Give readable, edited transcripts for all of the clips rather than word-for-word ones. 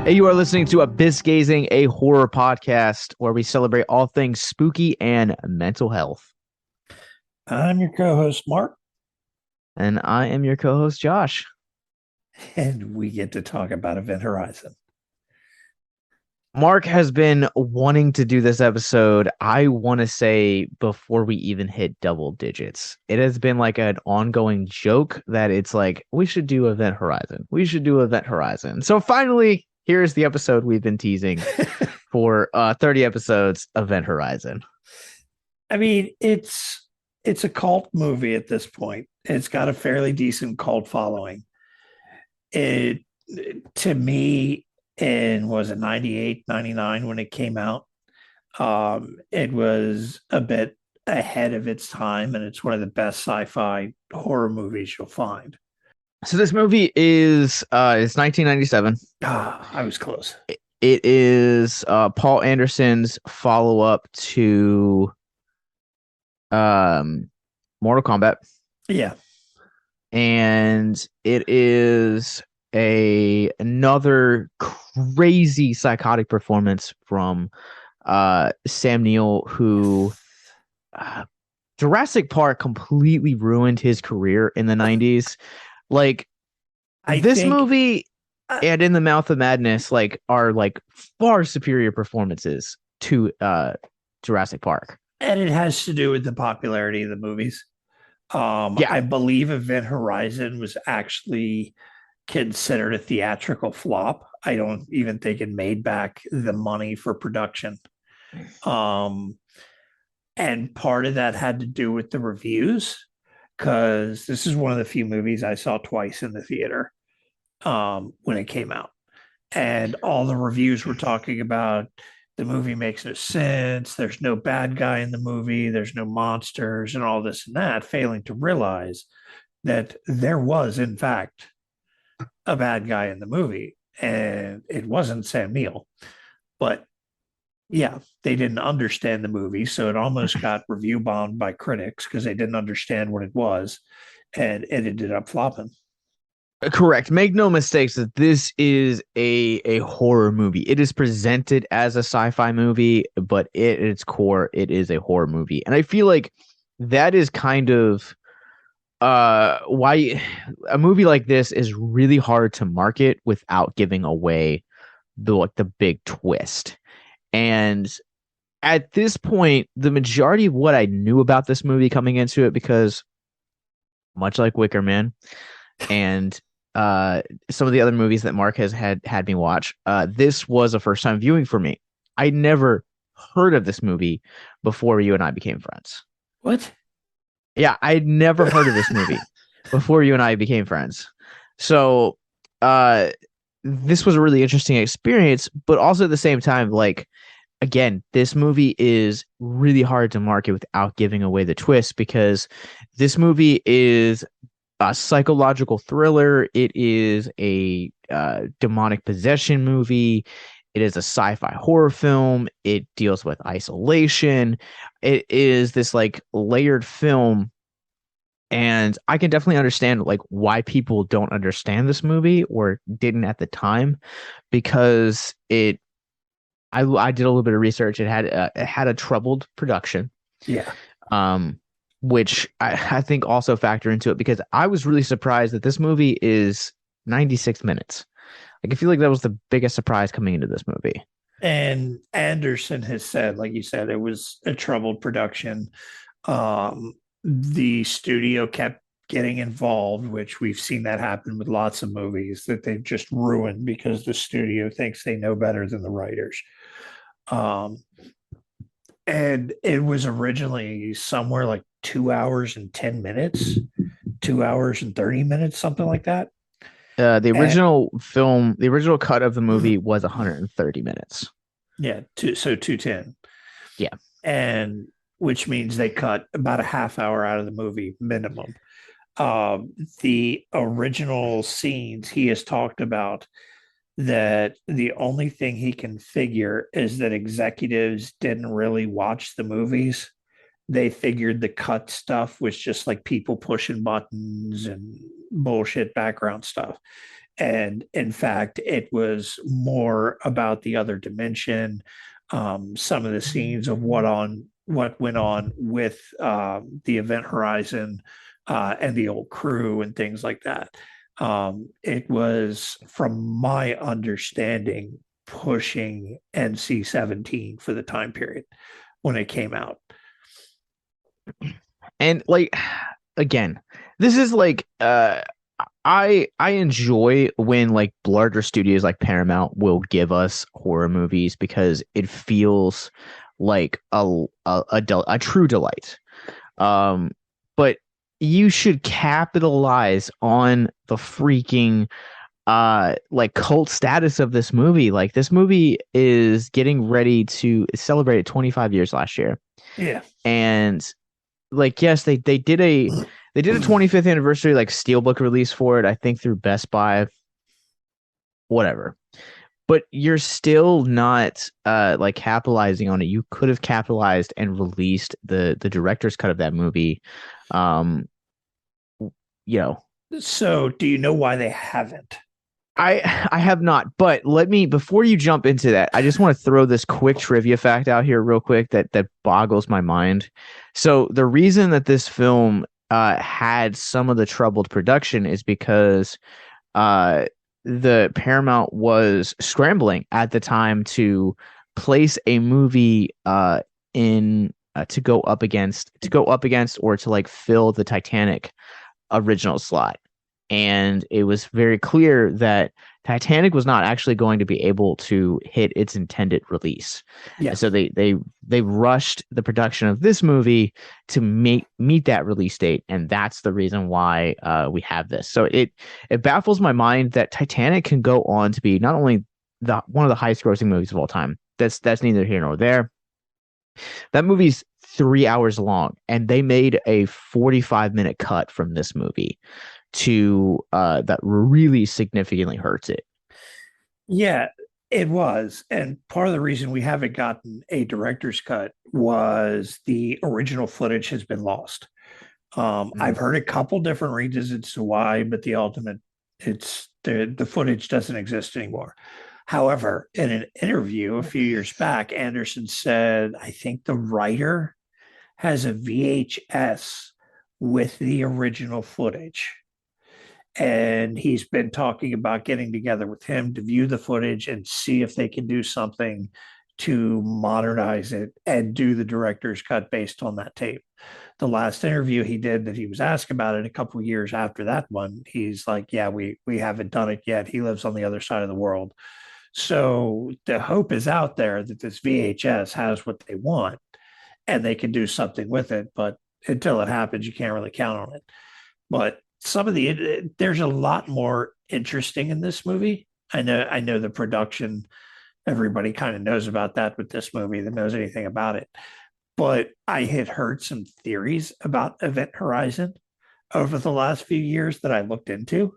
Hey, you are listening to Abyss Gazing, a horror podcast where we celebrate all things spooky and mental health. I'm your co-host Mark, And I am your co-host, Josh. and we get to talk about Event Horizon. Mark has been wanting to do this episode, I want to say, before we even hit double digits. It has been like an ongoing joke that it's like, we should do Event Horizon. We should do Event Horizon. So finally, here's the episode we've been teasing for 30 episodes, Event Horizon. I mean, it's a cult movie at this point. It's got a fairly decent cult following. It to me, and was it 98, 99 when it came out. It was a bit ahead of its time, and it's one of the best sci-fi horror movies you'll find. So this movie is it's 1997. I was close. It is Paul Anderson's follow-up to um Mortal Kombat, Yeah. and it is another crazy psychotic performance from Sam Neill, who uh, Jurassic Park completely ruined his career in the 90s. Like I this think movie uh, and In the Mouth of Madness are like far superior performances to Jurassic Park. and it has to do with the popularity of the movies. Yeah, I believe Event Horizon was actually considered a theatrical flop. I don't even think it made back the money for production. Um, and part of that had to do with the reviews, because this is one of the few movies I saw twice in the theater when it came out. And all the reviews were talking about the movie makes no sense. There's no bad guy in the movie. There's no monsters and all this and that, failing to realize that there was, in fact, a bad guy in the movie. And it wasn't Sam Neill. But yeah, they didn't understand the movie. So it almost got review bombed by critics because they didn't understand what it was. And it ended up flopping. correct. Make no mistakes that this is a horror movie. It is presented as a sci-fi movie, but at its core, it is a horror movie. And I feel like that is kind of why a movie like this is really hard to market without giving away the big twist. And at this point, the majority of what I knew about this movie coming into it, because much like Wicker Man and some of the other movies that Mark has had me watch, this was a first time viewing for me. I never heard of this movie before you and I became friends. What? Yeah, I'd never heard of this movie before you and I became friends. So, uh, this was a really interesting experience, but also at the same time, like, again, this movie is really hard to market without giving away the twist, because this movie is a psychological thriller. It is a demonic possession movie. It is a sci-fi horror film. It deals with isolation. It is this like layered film, and I can definitely understand like why people don't understand this movie or didn't at the time, because I did a little bit of research. It had a troubled production, Yeah. um, which I think also factor into it, because I was really surprised that this movie is 96 minutes. Like I feel like that was the biggest surprise coming into this movie. And Anderson has said, like you said, it was a troubled production. The studio kept getting involved, which we've seen that happen with lots of movies that they've just ruined because the studio thinks they know better than the writers. Um, and it was originally somewhere like 2 hours and 10 minutes, 2 hours and 30 minutes, something like that. The And original film, the original cut of the movie was 130 minutes. yeah, so 210. Yeah. And which means they cut about a half hour out of the movie minimum. The original scenes he has talked about, that the only thing he can figure is that executives didn't really watch the movies. They figured the cut stuff was just like people pushing buttons and bullshit background stuff. And in fact, it was more about the other dimension, some of the scenes of what went on with the Event Horizon and the old crew and things like that. It was, from my understanding, pushing NC-17 for the time period when it came out. And like, again, this is like I enjoy when like larger studios like Paramount will give us horror movies because it feels like a true delight. But you should capitalize on the freaking like cult status of this movie. Like, this movie is getting ready to celebrate 25 years last year. Yeah. And like, yes, they did a 25th anniversary like steelbook release for it, I think through Best Buy, whatever. But you're still not like capitalizing on it. You could have capitalized and released the director's cut of that movie. Um, you know, So, do you know why they haven't? I have not, but let me, before you jump into that, I just want to throw this quick trivia fact out here real quick that boggles my mind. So the reason that this film had some of the troubled production is because uh the Paramount was scrambling at the time to place a movie in to go up against or to like fill the Titanic original slot. And it was very clear that Titanic was not actually going to be able to hit its intended release. Yeah. And so they rushed the production of this movie to meet that release date, and that's the reason why we have this. So it baffles my mind that Titanic can go on to be not only the one of the highest grossing movies of all time. That's neither here nor there. That movie's 3 hours long, and they made a 45-minute cut from this movie to that really significantly hurts it. Yeah, it was. And part of the reason we haven't gotten a director's cut was the original footage has been lost. Mm. I've heard a couple different reasons as to why, but the ultimate, it's the footage doesn't exist anymore. However, in an interview a few years back, Anderson said, I think the writer has a VHS with the original footage. And he's been talking about getting together with him to view the footage and see if they can do something to modernize it and do the director's cut based on that tape. The last interview he did, that he was asked about it a couple of years after that one, he's like, yeah, we haven't done it yet. He lives on the other side of the world. So the hope is out there that this VHS has what they want and they can do something with it. But until it happens, you can't really count on it. But there's a lot more interesting in this movie. I know the production, everybody kind of knows about that with this movie that knows anything about it. But I had heard some theories about Event Horizon over the last few years that I looked into.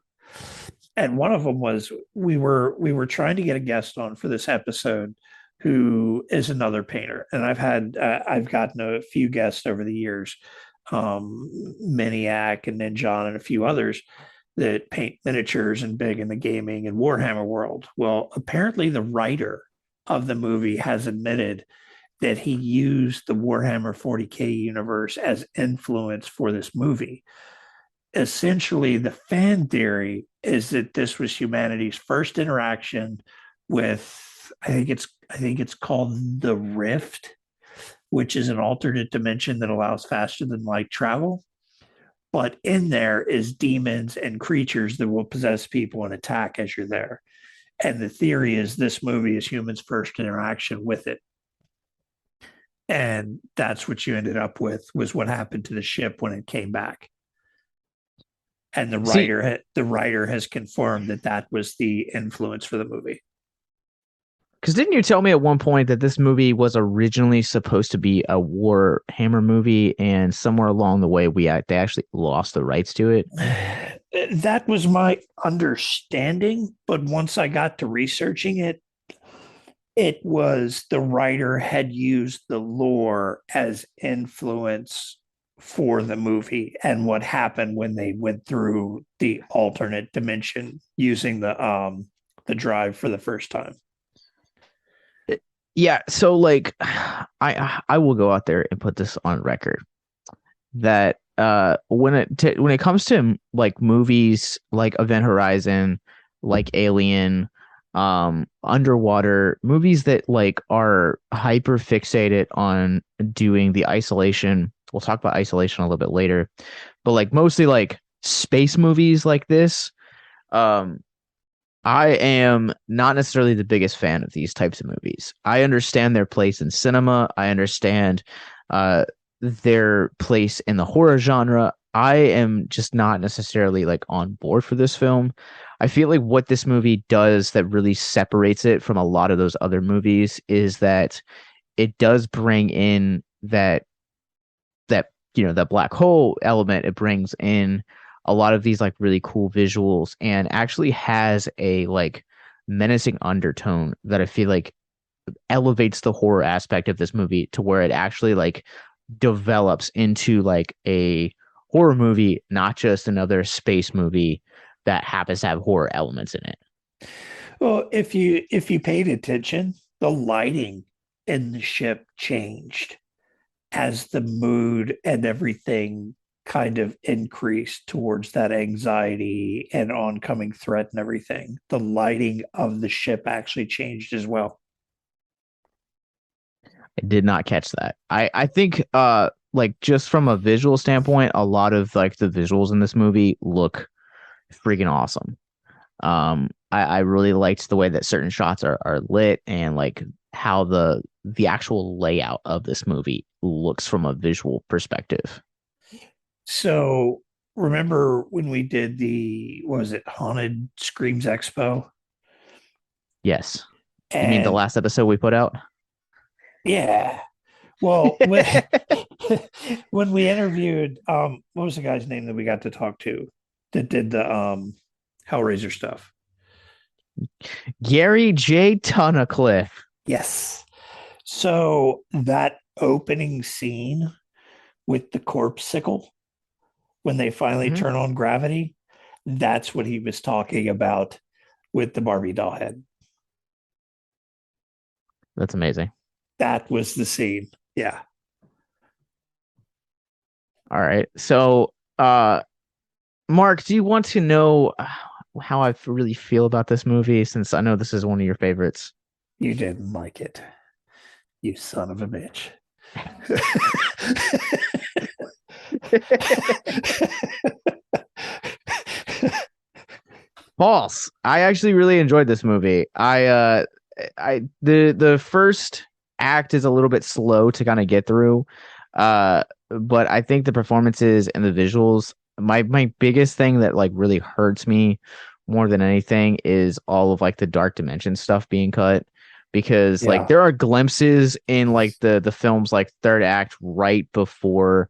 And one of them was, we were trying to get a guest on for this episode who is another painter. And I've gotten a few guests over the years, Maniac and then John and a few others that paint miniatures and big in the gaming and Warhammer world. Well, apparently the writer of the movie has admitted that he used the Warhammer 40K universe as influence for this movie. Essentially, the fan theory is that this was humanity's first interaction with, I think it's called the Rift, which is an alternate dimension that allows faster than light travel. But in there is demons and creatures that will possess people and attack as you're there. And the theory is this movie is humans' first interaction with it. And that's what you ended up with, was what happened to the ship when it came back. And See, the writer has confirmed that that was the influence for the movie. because didn't you tell me at one point that this movie was originally supposed to be a Warhammer movie, and somewhere along the way they actually lost the rights to it? That was my understanding, but once I got to researching it, it was the writer had used the lore as influence for the movie and what happened when they went through the alternate dimension using the drive for the first time. Yeah, so like I will go out there and put this on record that when it comes to like movies like Event Horizon, like Alien, underwater movies that like are hyper fixated on doing the isolation. We'll talk about isolation a little bit later, but like mostly like space movies like this, um I am not necessarily the biggest fan of these types of movies. I understand their place in cinema. I understand uh, their place in the horror genre. I am just not necessarily like on board for this film. I feel like what this movie does that really separates it from a lot of those other movies is that it does bring in that black hole element. It brings in a lot of these like really cool visuals and actually has a like menacing undertone that I feel like elevates the horror aspect of this movie to where it actually like develops into like a horror movie, not just another space movie that happens to have horror elements in it. Well, if you paid attention, the lighting in the ship changed as the mood and everything kind of increased towards that anxiety and oncoming threat and everything. The lighting of the ship actually changed as well. I did not catch that. I think like just from a visual standpoint, a lot of like the visuals in this movie look freaking awesome. I really liked the way that certain shots are lit and like how the actual layout of this movie looks from a visual perspective. So remember when we did the what was it, Haunted Screams Expo? Yes. You mean the And last episode we put out? yeah, well, when we interviewed what was the guy's name that we got to talk to that did the Hellraiser stuff? Gary J. Tunnicliffe. Yes. So that opening scene with the corpse sickle when they finally Hmm. turn on gravity, that's what he was talking about with the Barbie doll head. That's amazing. That was the scene. Yeah. All right. So, Mark, do you want to know how I really feel about this movie since I know this is one of your favorites? You didn't like it. You son of a bitch. False. I actually really enjoyed this movie. The first act is a little bit slow to kind of get through. But I think the performances and the visuals, my biggest thing that like really hurts me more than anything is all of like the dark dimension stuff being cut because like Yeah. there are glimpses in like the film's like third act right before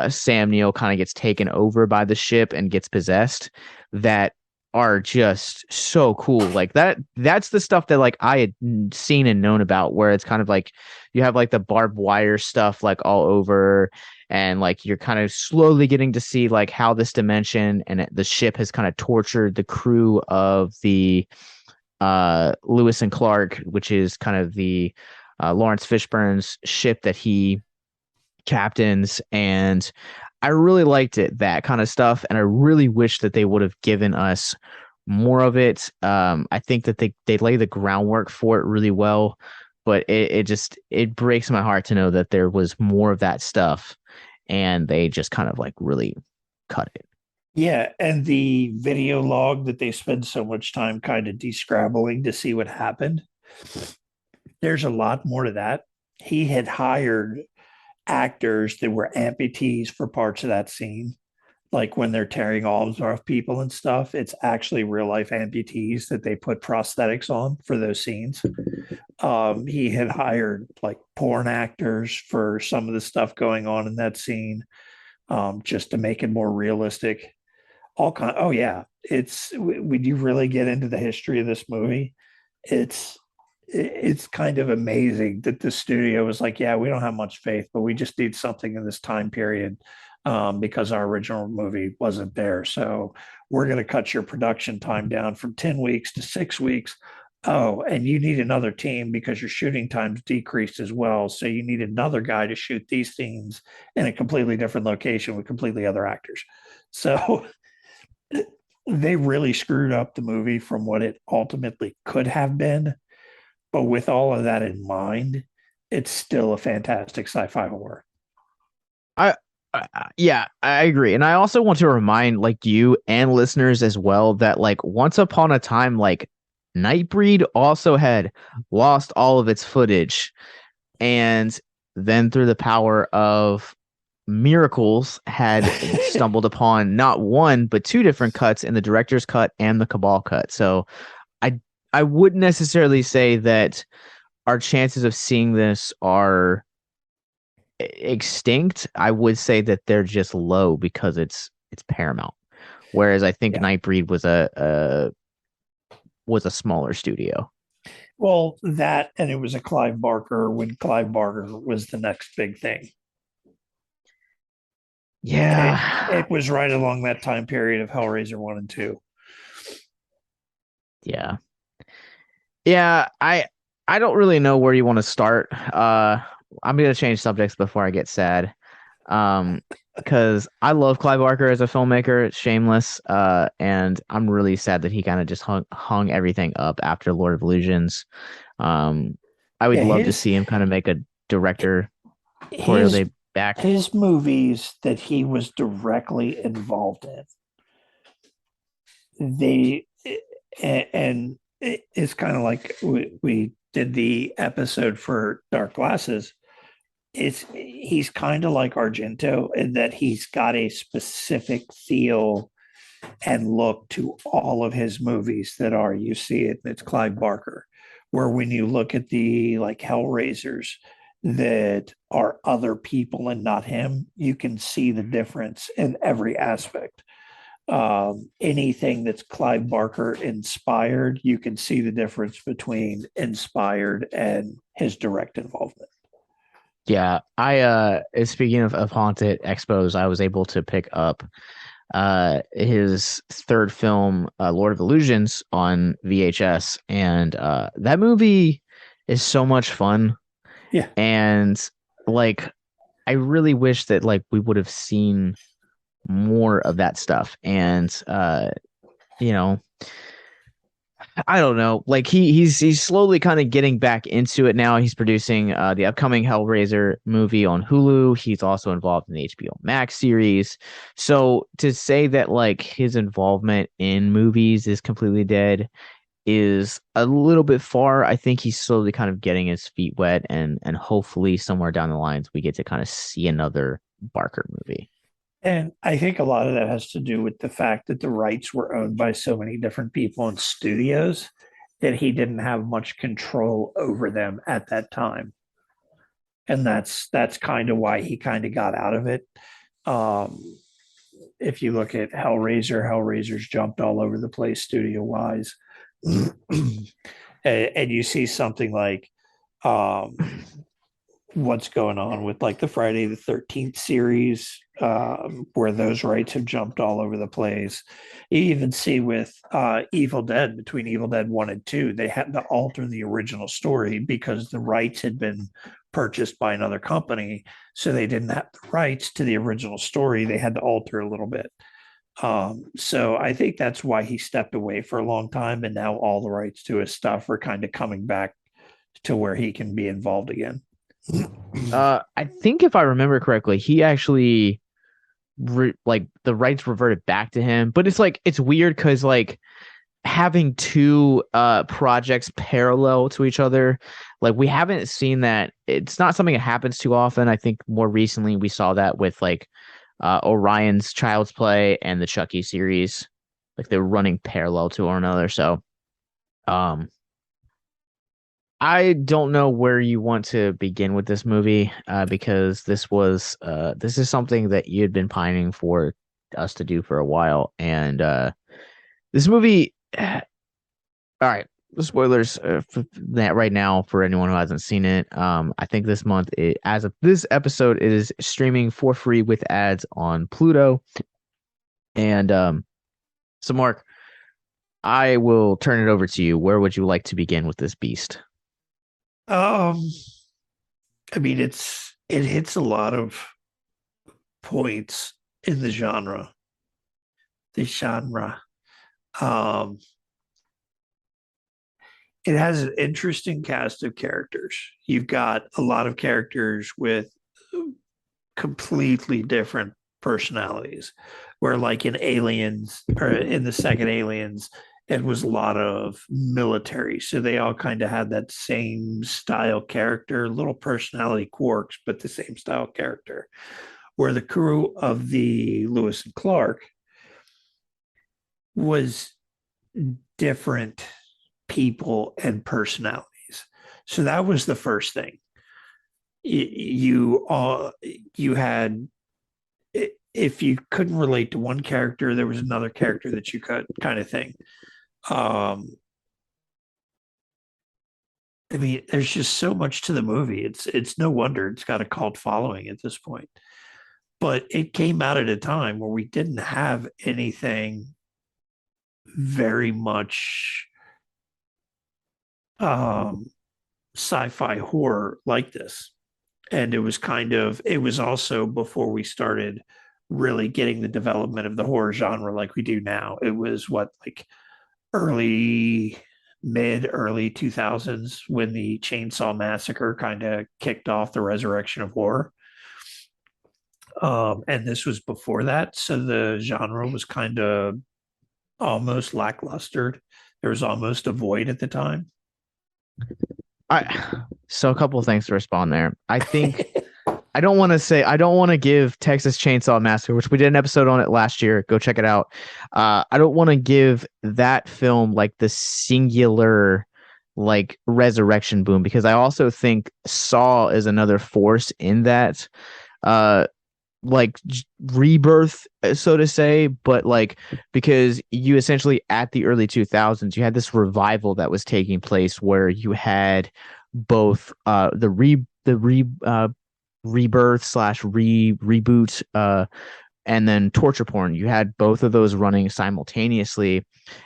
Sam Neill kind of gets taken over by the ship and gets possessed that are just so cool. Like that's the stuff that like I had seen and known about where it's kind of like you have like the barbed wire stuff like all over and like you're kind of slowly getting to see like how this dimension and the ship has kind of tortured the crew of the Lewis and Clark, which is kind of the Lawrence Fishburne's ship that he captains, and I really liked it, that kind of stuff, and I really wish that they would have given us more of it. I think that they lay the groundwork for it really well, but it breaks my heart to know that there was more of that stuff, and they just kind of like really cut it. Yeah. And the video log that they spend so much time kind of descrabbling to see what happened, there's a lot more to that. He had hired actors that were amputees for parts of that scene. Like when they're tearing arms off people and stuff, it's actually real life amputees that they put prosthetics on for those scenes. He had hired like porn actors for some of the stuff going on in that scene, just to make it more realistic. All kind. Oh yeah, it's when you really get into the history of this movie, it's it's kind of amazing that the studio was like, yeah, we don't have much faith, but we just need something in this time period, because our original movie wasn't there. So we're going to cut your production time down from 10 weeks to 6 weeks. Oh, and you need another team because your shooting time's decreased as well. So you need another guy to shoot these scenes in a completely different location with completely other actors. So they really screwed up the movie from what it ultimately could have been. But with all of that in mind, it's still a fantastic sci-fi horror. I, yeah, I agree. And I also want to remind like you and listeners as well that like once upon a time, like Nightbreed also had lost all of its footage. And then through the power of miracles had stumbled upon not one, but two different cuts in the director's cut and the Cabal cut. So I I wouldn't necessarily say that our chances of seeing this are extinct. I would say that they're just low because it's Paramount. Whereas I think Yeah. Nightbreed was a smaller studio. Well, that and it was a Clive Barker when Clive Barker was the next big thing. Yeah. It was right along that time period of Hellraiser 1 and 2. Yeah. Yeah, I don't really know where you want to start. I'm gonna change subjects before I get sad. Because I love Clive Barker as a filmmaker. It's shameless. And I'm really sad that he kind of just hung everything up after Lord of Illusions. I would Yeah, love to see him kind of make a his day back. his movies that he was directly involved in, they and it's kind of like we did the episode for Dark Glasses. He's kind of like Argento in that he's got a specific feel and look to all of his movies that are you see it, it's Clive Barker. Where when you look at the like Hellraisers that are other people and not him, you can see the difference in every aspect. Anything that's Clive Barker inspired, you can see the difference between inspired and his direct involvement. Yeah, speaking of haunted expos, I was able to pick up his third film, Lord of Illusions, on VHS, and that movie is so much fun. Yeah. And like I really wish that like we would have seen more of that stuff. And you know, I don't know. Like he's slowly kind of getting back into it now. He's producing the upcoming Hellraiser movie on Hulu. He's also involved in the HBO Max series. So to say that like his involvement in movies is completely dead is a little bit far. I think he's slowly kind of getting his feet wet, and hopefully somewhere down the lines we get to kind of see another Barker movie. And I think a lot of that has to do with the fact that the rights were owned by so many different people and studios that he didn't have much control over them at that time. And that's kind of why he kind of got out of it. Um, if you look at Hellraiser's jumped all over the place studio wise. And you see something like um, what's going on with like the Friday the 13th series, where those rights have jumped all over the place. You even see with Evil Dead, between Evil Dead 1 and 2, they had to alter the original story because the rights had been purchased by another company. So they didn't have the rights to the original story. They had to alter a little bit. So I think that's why he stepped away for a long time. And now all the rights to his stuff are kind of coming back to where he can be involved again. I think if I remember correctly, he actually like the rights reverted back to him, but it's like it's weird because like having two projects parallel to each other, like we haven't seen that. It's not something that happens too often. I think more recently we saw that with like Orion's Child's Play and the Chucky series, like they're running parallel to one another. So um I don't know where you want to begin with this movie, because this is something that you had been pining for us to do for a while, and this movie. All right, spoilers for that right now for anyone who hasn't seen it. I think this month, as of this episode, it is streaming for free with ads on Pluto. And so, Mark, I will turn it over to you. Where would you like to begin with this beast? I mean, it hits a lot of points in the genre. It has an interesting cast of characters. You've got a lot of characters with completely different personalities, where like in Aliens or in the second Aliens, it was a lot of military. So they all kind of had that same style character, little personality quirks, but the same style character. Where the crew of the Lewis and Clark was different people and personalities. So that was the first thing. You had, if you couldn't relate to one character, there was another character that you could, kind of thing. I mean, there's just so much to the movie. It's no wonder it's got a cult following at this point. But it came out at a time where we didn't have anything very much sci-fi horror like this. And it was also before we started really getting the development of the horror genre like we do now. It was like early 2000s when the Chainsaw Massacre kind of kicked off the resurrection of horror. And this was before that. So the genre was kind of almost lackluster. There was almost a void at the time. So a couple of things to respond there. I think I don't want to give Texas Chainsaw Massacre, which we did an episode on it last year. Go check it out. I don't want to give that film like the singular like resurrection boom, because I also think Saw is another force in that like rebirth, so to say, but like because you essentially at the early 2000s you had this revival that was taking place where you had both the rebirth slash reboot and then torture porn. You had both of those running simultaneously.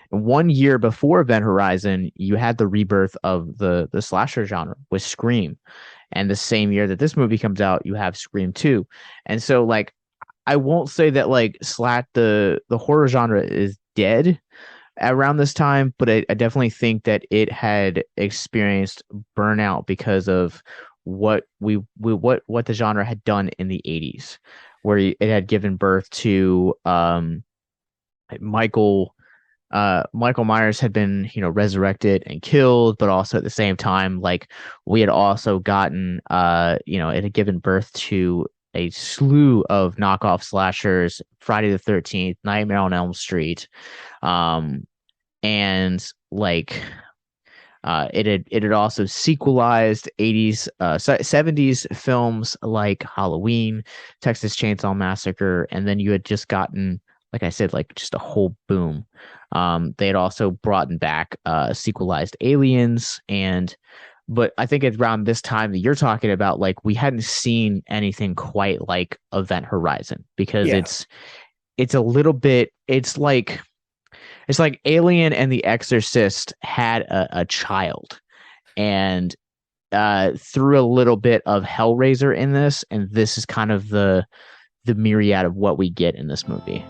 1 year before Event Horizon, you had the rebirth of the slasher genre with Scream. And the same year that this movie comes out, you have Scream 2. And so, like, I won't say that, like, the horror genre is dead around this time, but I definitely think that it had experienced burnout because of what the genre had done in the 80s, where it had given birth to Michael Myers had been, resurrected and killed, but also at the same time, like we had also gotten, it had given birth to a slew of knockoff slashers, Friday the 13th, Nightmare on Elm Street, and like it had also sequelized 80s, 70s films like Halloween, Texas Chainsaw Massacre, and then you had just gotten, like I said, like just a whole boom. They had also brought back sequelized Aliens, but I think it's around this time that you're talking about, like we hadn't seen anything quite like Event Horizon, because it's a little bit, it's like Alien and The Exorcist had a child, and threw a little bit of Hellraiser in this, and this is kind of the myriad of what we get in this movie.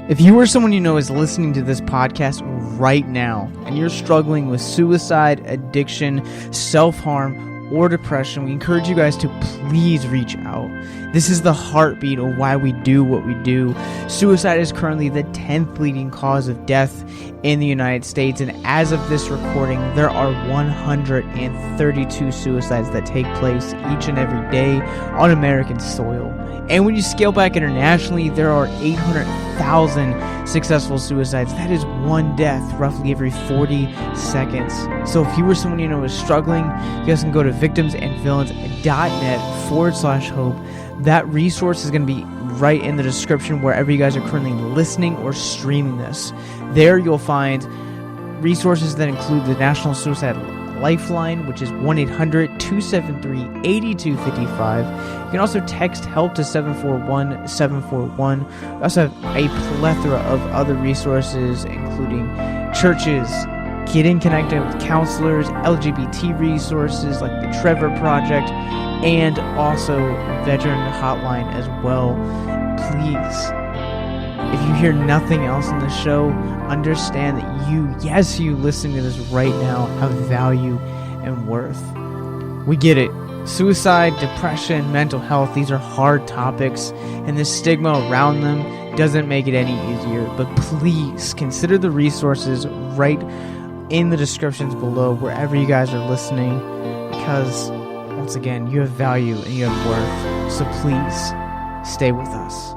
If you or someone you know is listening to this podcast right now and you're struggling with suicide, addiction, self-harm, or depression, we encourage you guys to please reach out. This is the heartbeat of why we do what we do. Suicide is currently the 10th leading cause of death in the United States, and as of this recording, there are 132 suicides that take place each and every day on American soil. And when you scale back internationally, there are 800,000 successful suicides. That is one death roughly every 40 seconds. So if you or someone you know is struggling, you guys can go to victimsandvillains.net/hope. That resource is going to be right in the description wherever you guys are currently listening or streaming this. There you'll find resources that include the National Suicide Lifeline, which is 1-800-273-8255. You can also text HELP to 741-741. We also have a plethora of other resources, including churches, getting connected with counselors, LGBT resources like the Trevor Project, and also veteran hotline as well. Please, if you hear nothing else in the show, understand that you listening to this right now, have value and worth. We get it. Suicide, depression, mental health, these are hard topics, and the stigma around them doesn't make it any easier. But please consider the resources right in the descriptions below, wherever you guys are listening, because once again, you have value and you have worth. So please stay with us.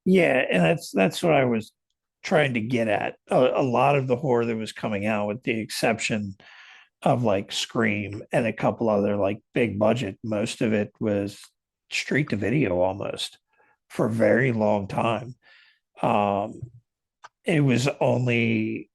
Yeah, and that's what I was trying to get at. A lot of the horror that was coming out, with the exception of like Scream and a couple other like big budget, most of it was straight to video almost for a very long time. It was only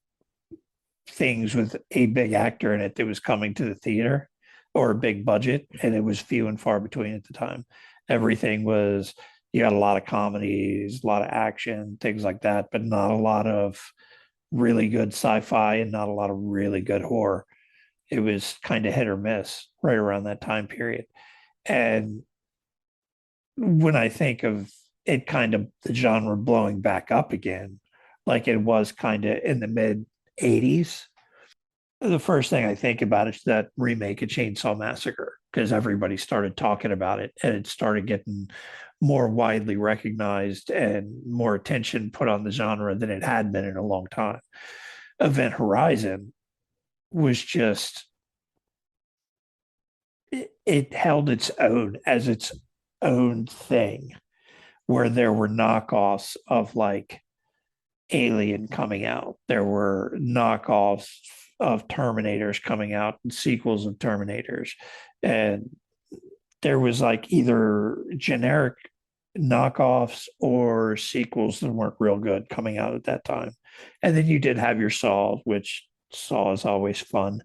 things with a big actor in it that was coming to the theater, or a big budget, and it was few and far between at the time. Everything was, you had a lot of comedies, a lot of action, things like that, but not a lot of really good sci-fi and not a lot of really good horror. It was kind of hit or miss right around that time period. And when I think of it, kind of the genre blowing back up again, like it was kind of in the mid 80s, the first thing I think about is that remake of Chainsaw Massacre, because everybody started talking about it and it started getting more widely recognized and more attention put on the genre than it had been in a long time. Event Horizon was just, it held its own as its own thing, where there were knockoffs of like Alien coming out. There were knockoffs of Terminators coming out and sequels of Terminators. And there was like either generic knockoffs or sequels that weren't real good coming out at that time. And then you did have your Saw, which Saw is always fun.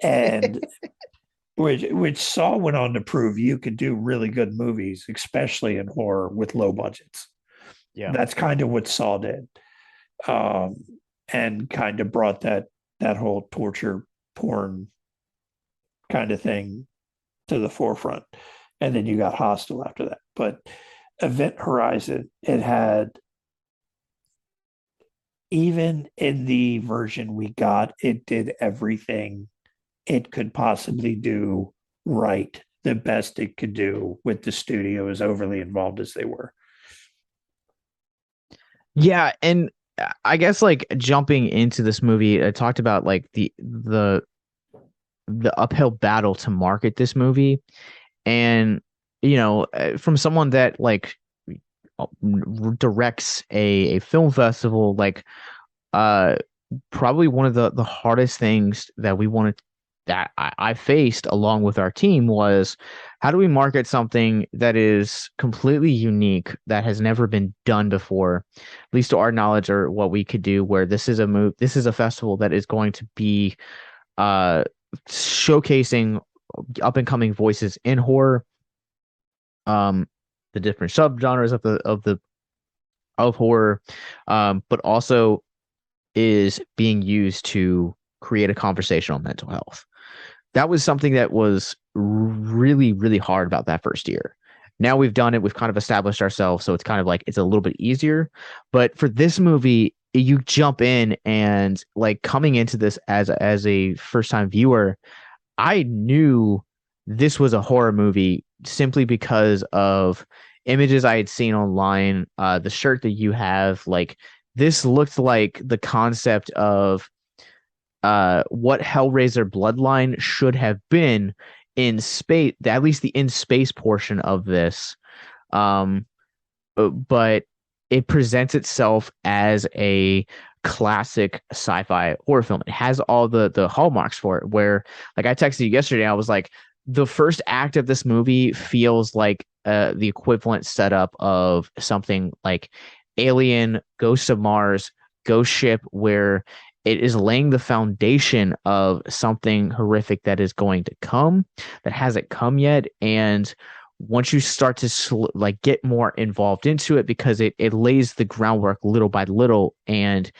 And which Saw went on to prove you could do really good movies, especially in horror, with low budgets. Yeah, that's kind of what Saw did, and kind of brought that whole torture porn kind of thing to the forefront. And then you got Hostel after that. But Event Horizon, it had, even in the version we got, it did everything it could possibly do right, the best it could do, with the studio as overly involved as they were. Yeah, and I guess like jumping into this movie, I talked about like the uphill battle to market this movie, and from someone that like directs a film festival, like probably one of the hardest things that we wanted, that I faced along with our team, was how do we market something that is completely unique, that has never been done before, at least to our knowledge, or what we could do, where this is a festival that is going to be showcasing up and coming voices in horror, the different subgenres of horror, but also is being used to create a conversation on mental health. That was something that was really, really hard about that first year. Now we've done it, we've kind of established ourselves, so it's kind of like it's a little bit easier. But for this movie, you jump in, and like coming into this as a first-time viewer, I knew this was a horror movie simply because of images I had seen online. The shirt that you have, like, this looked like the concept of what Hellraiser Bloodline should have been in space, at least the in space portion of this. But it presents itself as a classic sci-fi horror film. It has all the hallmarks for it, where, like, I texted you yesterday, I was like, the first act of this movie feels like the equivalent setup of something like Alien, Ghost of Mars, Ghost Ship, where it is laying the foundation of something horrific that is going to come, that hasn't come yet. And once you start to like get more involved into it, because it lays the groundwork little by little, and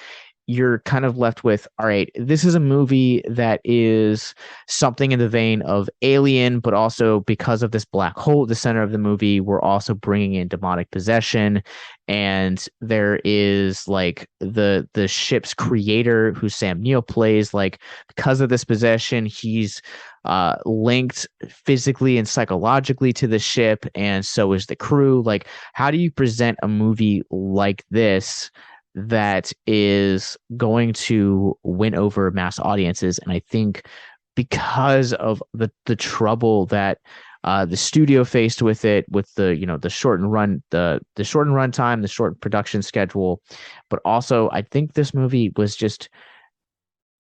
you're kind of left with, all right, this is a movie that is something in the vein of Alien, but also because of this black hole at the center of the movie, we're also bringing in demonic possession. And there is like the ship's creator, who Sam Neill plays, like because of this possession, he's linked physically and psychologically to the ship, and so is the crew. Like, how do you present a movie like this that is going to win over mass audiences? And I think because of the trouble that the studio faced with it, with the the shortened run time, the short production schedule, but also I think this movie was just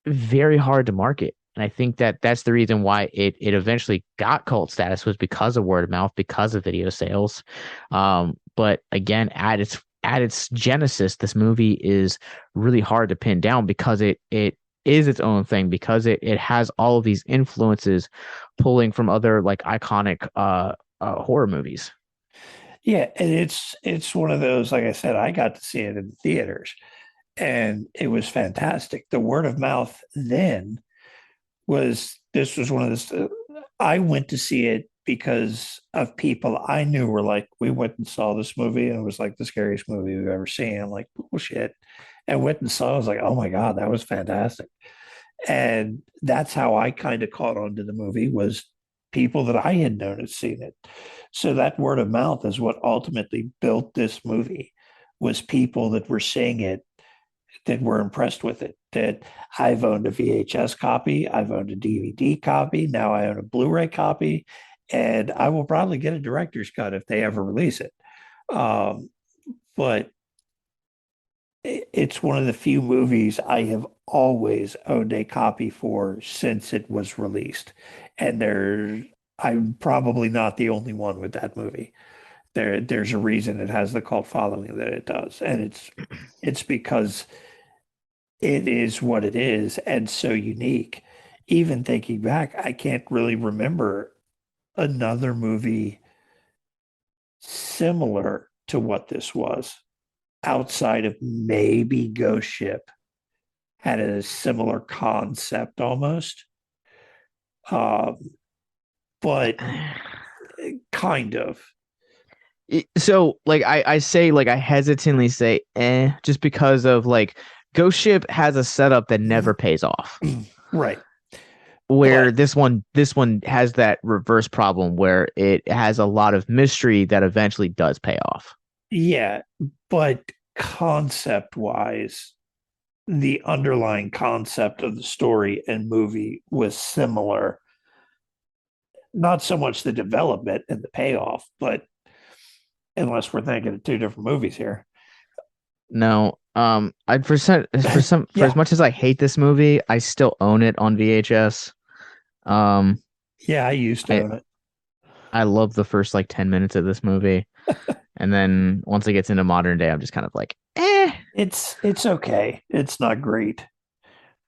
very hard to market. And I think that that's the reason why it eventually got cult status, was because of word of mouth, because of video sales. But again, at its genesis, this movie is really hard to pin down, because it is its own thing, because it has all of these influences pulling from other like iconic horror movies. Yeah, and it's one of those, like I said, I got to see it in theaters and it was fantastic. The word of mouth then this was one of the I went to see it because of people I knew were like, we went and saw this movie and it was like the scariest movie we've ever seen. I'm like, bullshit. And went and saw it. I was like, oh my God, that was fantastic. And that's how I kind of caught on to the movie, was people that I had known had seen it. So that word of mouth is what ultimately built this movie, was people that were seeing it, that were impressed with it. That I've owned a VHS copy, I've owned a DVD copy, now I own a Blu-ray copy, and I will probably get a director's cut if they ever release it. But it's one of the few movies I have always owned a copy for since it was released. And I'm probably not the only one with that movie. There's a reason it has the cult following that it does. And it's because it is what it is and so unique. Even thinking back, I can't really remember another movie similar to what this was, outside of maybe Ghost Ship had a similar concept almost. But kind of. So like I say, like I hesitantly say just because of like Ghost Ship has a setup that never pays off. Right. Where this one has that reverse problem, where it has a lot of mystery that eventually does pay off. Yeah, but concept wise, the underlying concept of the story and movie was similar. Not so much the development and the payoff, but unless we're thinking of two different movies here. No, for as much as I hate this movie, I still own it on VHS. Yeah, I used to own it. I love the first like 10 minutes of this movie. And then once it gets into modern day, I'm just kind of like, It's okay. It's not great.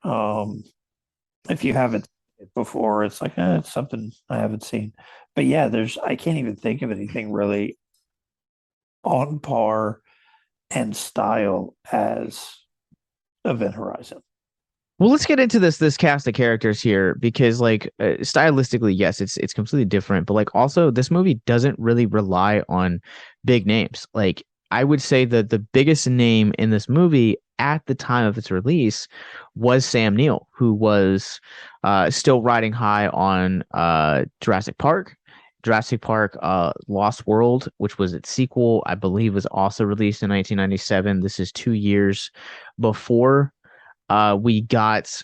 If you haven't seen it before, it's like it's something I haven't seen. But yeah, I can't even think of anything really on par and style as Event Horizon. Well, let's get into this cast of characters here, because like stylistically, yes, it's completely different, but like also this movie doesn't really rely on big names. Like I would say that the biggest name in this movie at the time of its release was Sam Neill, who was still riding high on Jurassic Park. Lost World, which was its sequel, I believe was also released in 1997. This is 2 years before we got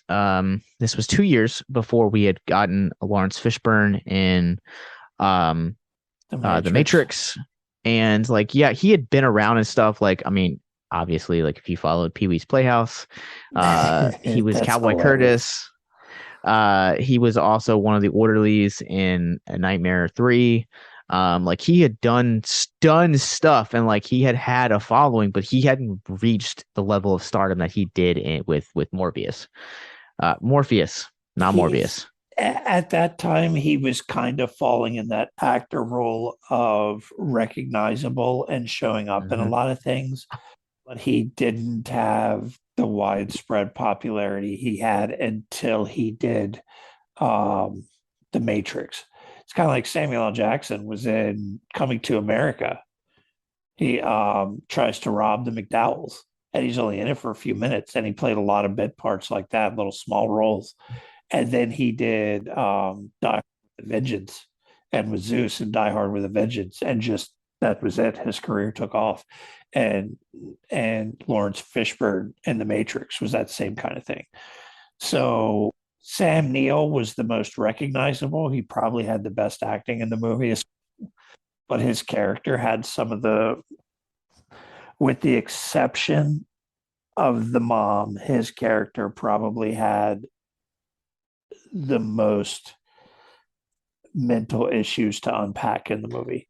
this was 2 years before we had gotten Laurence Fishburne in the Matrix. And like, yeah, he had been around and stuff. Like, I mean, obviously, like if you followed Pee-wee's Playhouse, he was Cowboy Curtis. He was also one of the orderlies in A Nightmare 3. Like he had done stuff, and like he had a following, but he hadn't reached the level of stardom that he did with Morbius. Morpheus, not He's Morbius. at that time he was kind of falling in that actor role of recognizable and showing up in a Hmm. lot of things, but he didn't have the widespread popularity he had until he did um, The Matrix. It's kind of like Samuel L. Jackson was in Coming to America. He tries to rob the McDowells, and he's only in it for a few minutes, and he played a lot of bit parts like that, little small roles. And then he did Die Hard with a Vengeance and with Zeus and Die Hard with a Vengeance, and just that was it. His career took off, and Lawrence Fishburne in The Matrix was that same kind of thing. So Sam Neill was the most recognizable. He probably had the best acting in the movie, but his character had some of the, with the exception of the mom, his character probably had the most mental issues to unpack in the movie.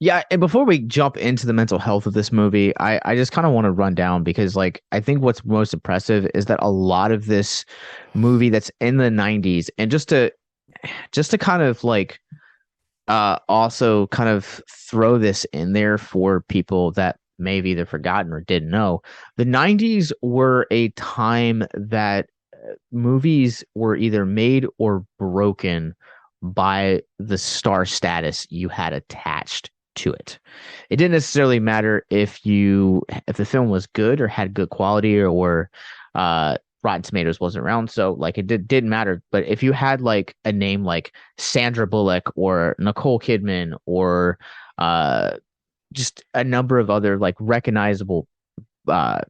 Yeah, and before we jump into the mental health of this movie, I just kind of want to run down because like I think what's most impressive is that a lot of this movie that's in the 90s, and just to kind of like also kind of throw this in there for people that may have either forgotten or didn't know, the 90s were a time that movies were either made or broken by the star status you had attached to it. It didn't necessarily matter if the film was good or had good quality or Rotten Tomatoes wasn't around, so like didn't matter. But if you had like a name like Sandra Bullock or Nicole Kidman or uh just a number of other like recognizable uh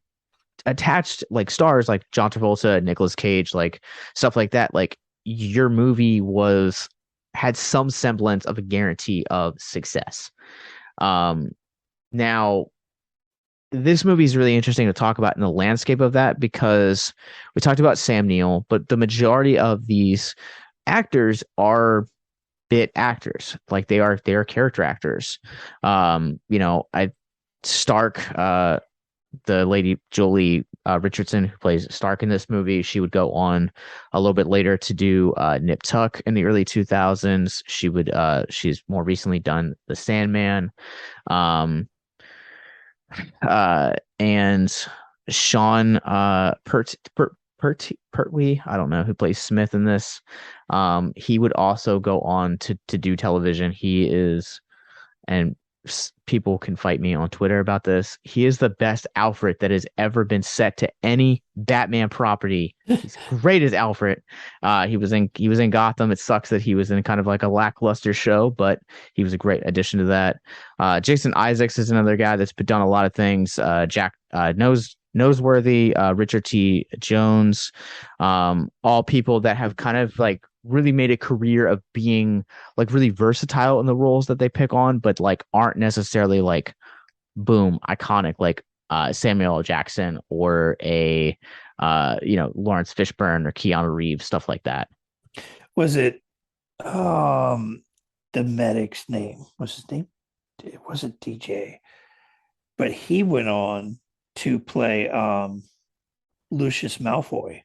attached like stars like John Travolta, Nicolas Cage, like stuff like that, like your movie was had some semblance of a guarantee of success. Um, Now this movie is really interesting to talk about in the landscape of that because we talked about Sam Neill, but the majority of these actors are bit actors. Like they are character actors. I Stark, the lady Jolie Richardson who plays Stark in this movie, she would go on a little bit later to do Nip Tuck in the early 2000s. She's more recently done The Sandman. Um, and Sean Pertwee, I don't know, who plays Smith in this. He would also go on to do television. He is, and people can fight me on Twitter about this. He is the best Alfred that has ever been set to any Batman property. He's great as Alfred. He was in Gotham. It sucks that he was in kind of like a lackluster show, but he was a great addition to that. Jason Isaacs is another guy that's done a lot of things. Jack Noseworthy, Richard T. Jones, all people that have kind of like really made a career of being like really versatile in the roles that they pick on, but like aren't necessarily like boom iconic like Samuel L. Jackson or a Lawrence Fishburne or Keanu Reeves, stuff like that. Was it the medic's name? Was his name? It wasn't DJ, but he went on to play Lucius Malfoy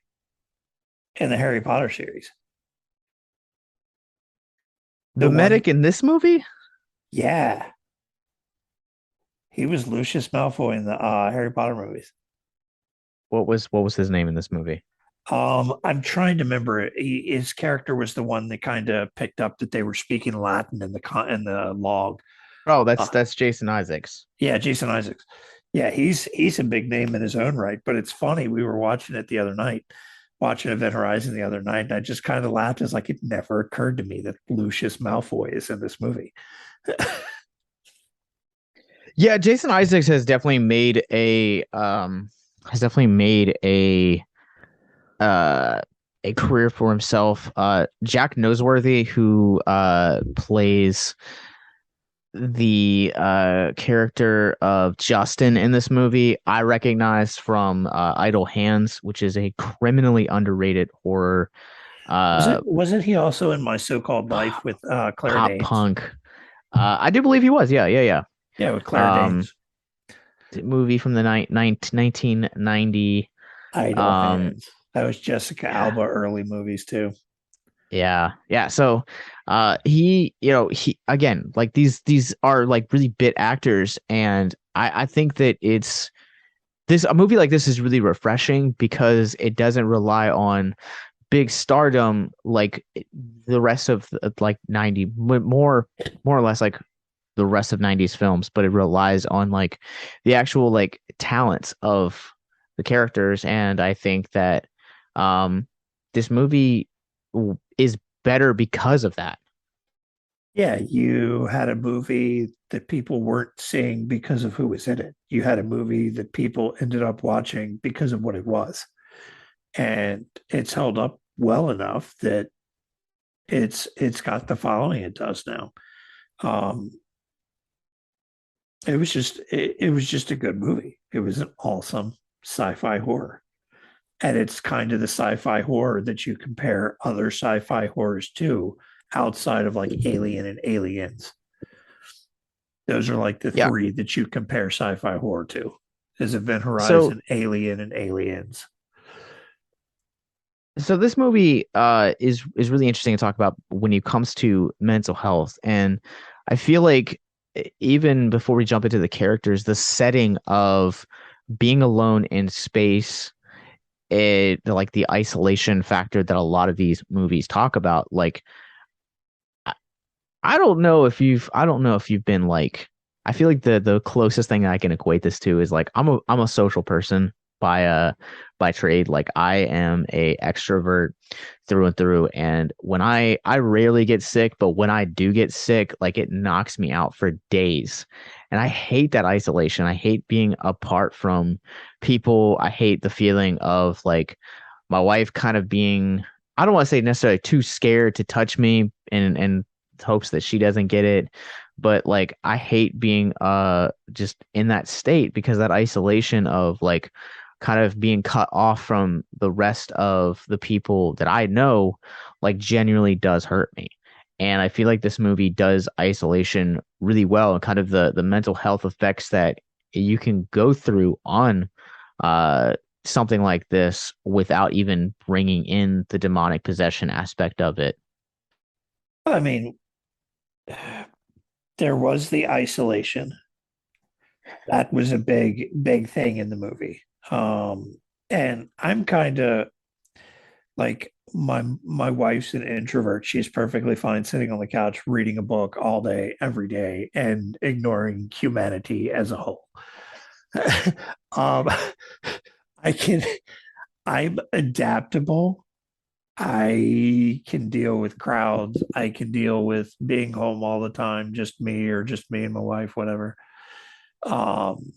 in the Harry Potter series. The one, medic in this movie? yeah, he was Lucius Malfoy in the Harry Potter movies. What was his name in this movie? I'm trying to remember. His character was the one that kind of picked up that they were speaking Latin in the log. Oh, Uh, that's Jason Isaacs. yeah, Jason Isaacs. Yeah, he's a big name in his own right. But it's funny. We were watching it the other night, watching Event Horizon the other night, and I just kind of laughed. It's like it never occurred to me that Lucius Malfoy is in this movie. Yeah, Jason Isaacs has definitely made uh a career for himself. Jack Noseworthy, who plays the character of Justin in this movie I recognized from Idle Hands, which is a criminally underrated horror Wasn't he also in My So-Called Life with Claire pop Danes? punk. I do believe he was. Yeah, yeah, yeah. Yeah, with Claire Um, Danes. movie from the 1990. Idle Um, Hands. That was Jessica yeah, Alba early movies too. yeah, yeah. So, he again, like these are like really bit actors, and I think that a movie like this is really refreshing because it doesn't rely on big stardom like the rest of like 90 more or less like the rest of 90s films, but it relies on like the actual like talents of the characters. And I think that um this movie is better because of that. Yeah, you had a movie that people weren't seeing because of who was in it. You had a movie that people ended up watching because of what it was. And it's held up well enough that it's got the following it does now. Um, it was just a good movie. It was an awesome sci-fi horror. And it's kind of the sci-fi horror that you compare other sci-fi horrors to outside of like Alien and Aliens. Those are like the Yeah. three that you compare sci-fi horror to: is Event So Horizon, Alien, and Aliens. so this movie is really interesting to talk about when it comes to mental health. And I feel like even before we jump into the characters, the setting of being alone in space, like the isolation factor that a lot of these movies talk about, like I don't know if you've been like, I feel like the closest thing I can equate this to is like I'm a social person by trade. Like I am a extrovert through and through. And when I rarely get sick, but when I do get sick, like it knocks me out for days. And I hate that isolation. I hate being apart from people. I hate the feeling of like my wife kind of being, I don't want to say necessarily too scared to touch me and hopes that she doesn't get it. But like I hate being just in that state because that isolation of like kind of being cut off from the rest of the people that I know like genuinely does hurt me. And I feel like this movie does isolation really well and kind of the mental health effects that you can go through on uh something like this without even bringing in the demonic possession aspect of it. I mean, there was the isolation. That was a big thing in the movie. And I'm kind of like my wife's an introvert. She's perfectly fine sitting on the couch reading a book all day, every day, and ignoring humanity as a whole. um, I can I'm adaptable. I can deal with crowds. I can deal with being home all the time, just me or just me and my wife, whatever. Um,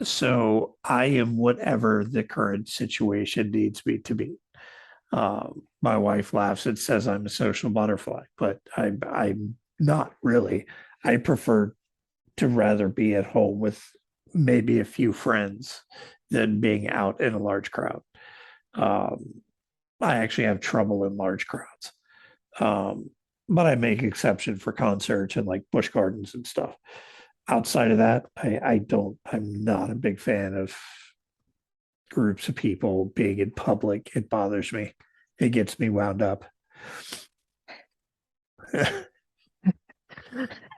so I am whatever the current situation needs me to be. My wife laughs and says I'm a social butterfly, but I'm not really. I prefer to rather be at home with maybe a few friends than being out in a large crowd. Um, I actually have trouble in large crowds. Um, but I make exception for concerts and like bush gardens and stuff. Outside of that, I don't, I'm not a big fan of groups of people being in public. It bothers me. It gets me wound up.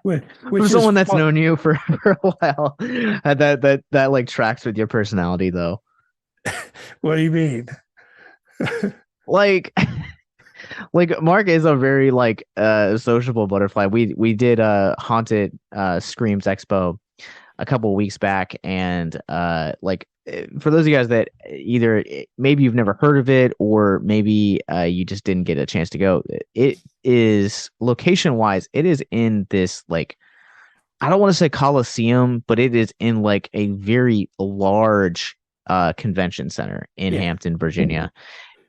From Which is someone that's fun. known you for, for a while, that like tracks with your personality though. What do you mean? Like like Mark is a very like sociable butterfly. We did a haunted Screams Expo a couple of weeks back, and for those of you guys that either maybe you've never heard of it or maybe you just didn't get a chance to go, it is location wise, it is in this like, I don't want to say Coliseum, but it is in like a very large convention center in Yeah. Hampton, Virginia.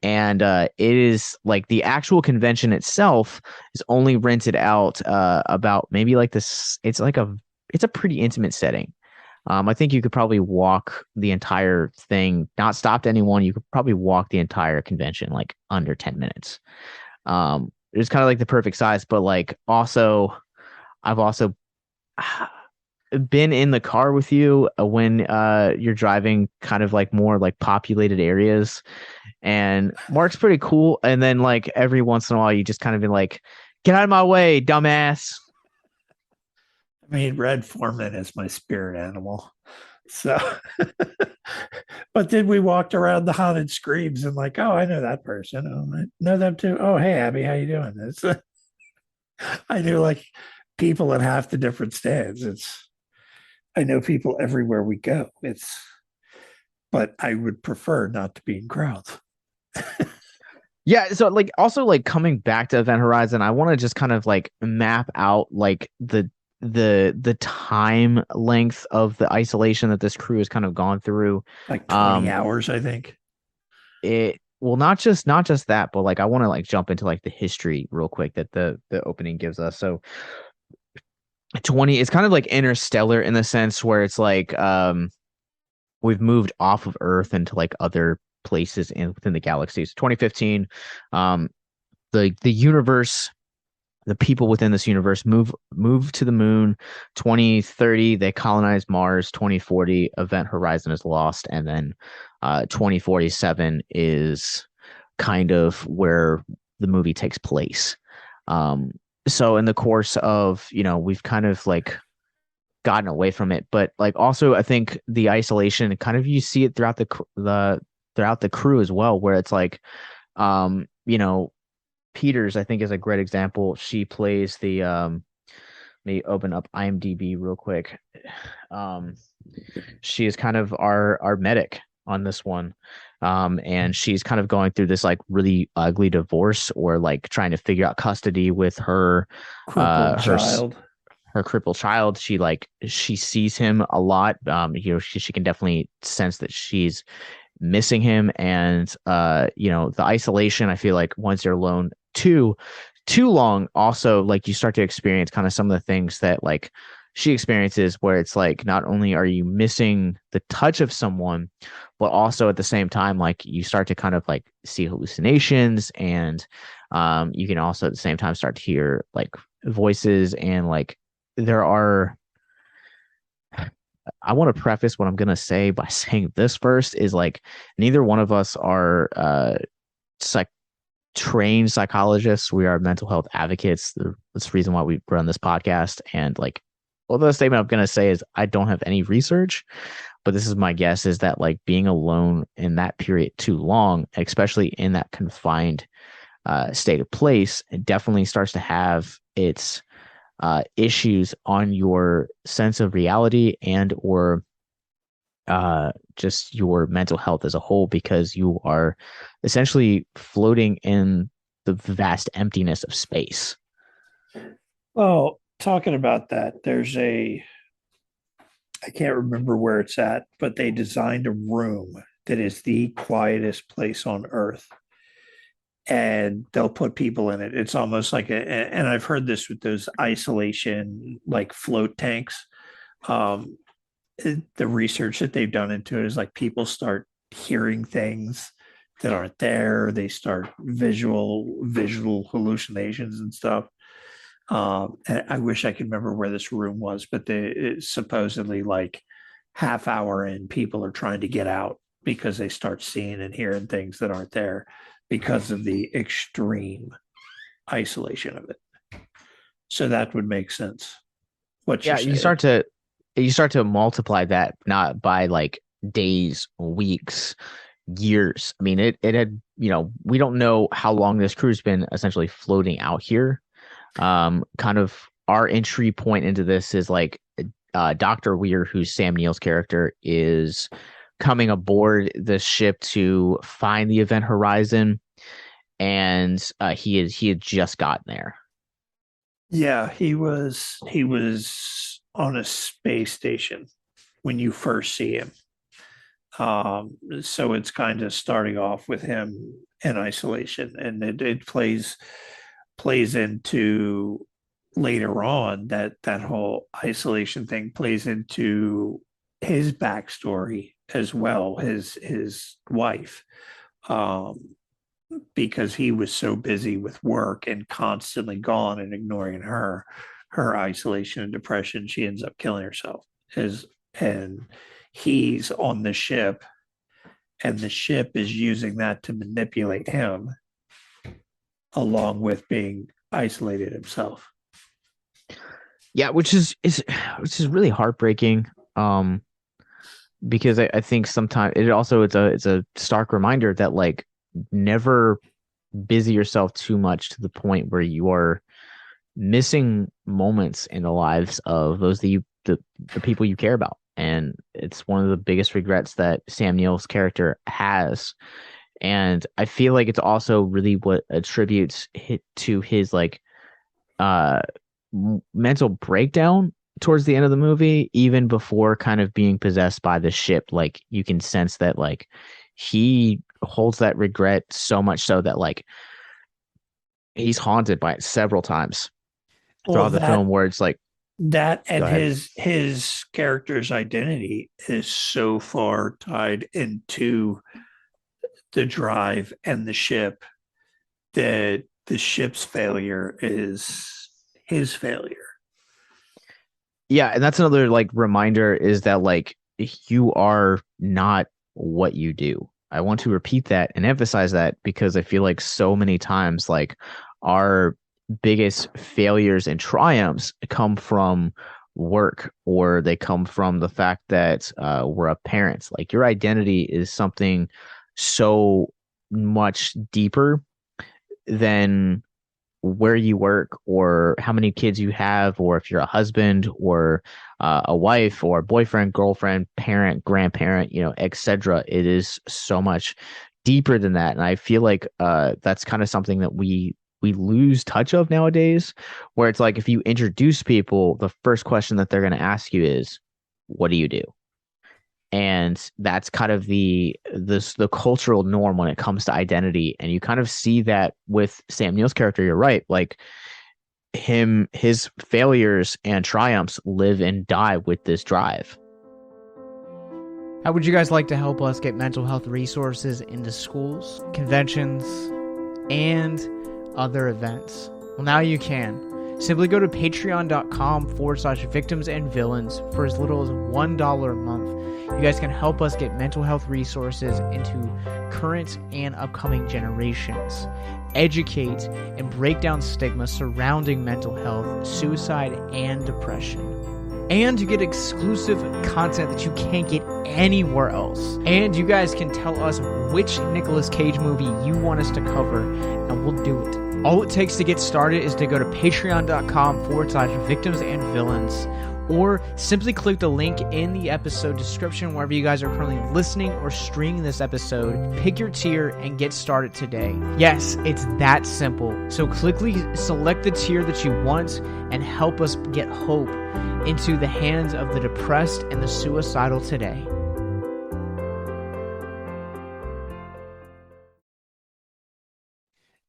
and it is like the actual convention itself is only rented out about maybe like this. It's a pretty intimate setting. I think you could probably walk the entire thing, not stopped anyone. You could probably walk the entire convention like under 10 minutes. It's kind of like the perfect size, but like also, I've also been in the car with you when you're driving kind of like more like populated areas, and Mark's pretty cool. And then like every once in a while, you just kind of be like, "Get out of my way, dumbass." I mean, Red Foreman is my spirit animal. So, but then we walked around the haunted screams and like, oh, I know that person. Oh, I know them too. Oh, hey, Abby, how you doing? I knew like people at half the different stands. I know people everywhere we go. But I would prefer not to be in crowds. Yeah, so like also like coming back to Event Horizon, I want to just kind of like map out like the time length of the isolation that this crew has kind of gone through. Like 20 hours, I think. It well, not just that, but like I want to like jump into like the history real quick that the opening gives us. So 20, it's kind of like interstellar in the sense where it's like we've moved off of Earth into like other places within the galaxy. So 2015, the universe, the people within this universe move to the moon. 2030, they colonize Mars. 2040, Event Horizon is lost, and then 2047 is kind of where the movie takes place. So in the course of, we've kind of like gotten away from it, but like also I think the isolation kind of, you see it throughout the crew as well, where it's like, Peters, I think, is a great example. She plays the let me open up IMDb real quick. She is kind of our medic on this one. And she's kind of going through this like really ugly divorce, or like trying to figure out custody with her child. Her crippled child. She sees him a lot. She can definitely sense that she's missing him, and the isolation, I feel like once you're alone too long, also like you start to experience kind of some of the things that like she experiences, where it's like not only are you missing the touch of someone, but also at the same time like you start to kind of like see hallucinations, and you can also at the same time start to hear like voices, and like I want to preface what I'm going to say by saying this first is like neither one of us are trained psychologists. We are mental health advocates. That's the reason why we run this podcast. And like, although the statement I'm going to say is I don't have any research, but this is my guess, is that like being alone in that period too long, especially in that confined state of place, it definitely starts to have its issues on your sense of reality and or just your mental health as a whole, because you are essentially floating in the vast emptiness of space. Well, talking about that, I can't remember where it's at, but they designed a room that is the quietest place on Earth. And they'll put people in it. It's almost like and I've heard this with those isolation, like float tanks. The research that they've done into it is like people start hearing things that aren't there. They start visual hallucinations and stuff. And I wish I could remember where this room was, but it's supposedly like half hour in, people are trying to get out because they start seeing and hearing things that aren't there because of the extreme isolation of it. So that would make sense. You start to multiply that not by like days, weeks, years. I mean, it had, we don't know how long this crew's been essentially floating out here. Kind of our entry point into this is like Dr. Weir, who's Sam Neill's character, is coming aboard the ship to find the Event Horizon, and he had just gotten there. Yeah, he was on a space station when you first see him. So it's kind of starting off with him in isolation, and it plays into later on that whole isolation thing plays into his backstory as well, his wife, um, because he was so busy with work and constantly gone and ignoring her isolation and depression. She ends up killing herself. And he's on the ship, and the ship is using that to manipulate him, along with being isolated himself. Yeah, which is really heartbreaking. Because I think sometimes it's a stark reminder that like never busy yourself too much to the point where you are missing moments in the lives of those the people you care about. And it's one of the biggest regrets that Sam Neill's character has. And I feel like it's also really what attributes to his like mental breakdown towards the end of the movie, even before kind of being possessed by the ship. Like you can sense that like he holds that regret so much so that like he's haunted by it several times throughout the film, where it's like that, and his character's identity is so far tied into the drive and the ship that the ship's failure is his failure. Yeah, and that's another like reminder, is that like you are not what you do. I want to repeat that and emphasize that, because I feel like so many times like our biggest failures and triumphs come from work, or they come from the fact that we're a parent. Like your identity is something so much deeper than where you work or how many kids you have, or if you're a husband or a wife or boyfriend, girlfriend, parent, grandparent, etc. It is so much deeper than that. And I feel like that's kind of something that we lose touch of nowadays, where it's like if you introduce people, the first question that they're going to ask you is, what do you do? And that's kind of the cultural norm when it comes to identity. And you kind of see that with Sam Neill's character. You're right. Like his failures and triumphs live and die with this drive. How would you guys like to help us get mental health resources into schools, conventions, and other events? Well, now you can. Simply go to patreon.com/victims and villains for as little as $1 a month. You guys can help us get mental health resources into current and upcoming generations, educate and break down stigma surrounding mental health, suicide, and depression. And you get exclusive content that you can't get anywhere else. And you guys can tell us which Nicolas Cage movie you want us to cover, and we'll do it. All it takes to get started is to go to patreon.com/victims and villains, or simply click the link in the episode description wherever you guys are currently listening or streaming this episode. Pick your tier and get started today. Yes, it's that simple. So quickly select the tier that you want and help us get hope into the hands of the depressed and the suicidal today.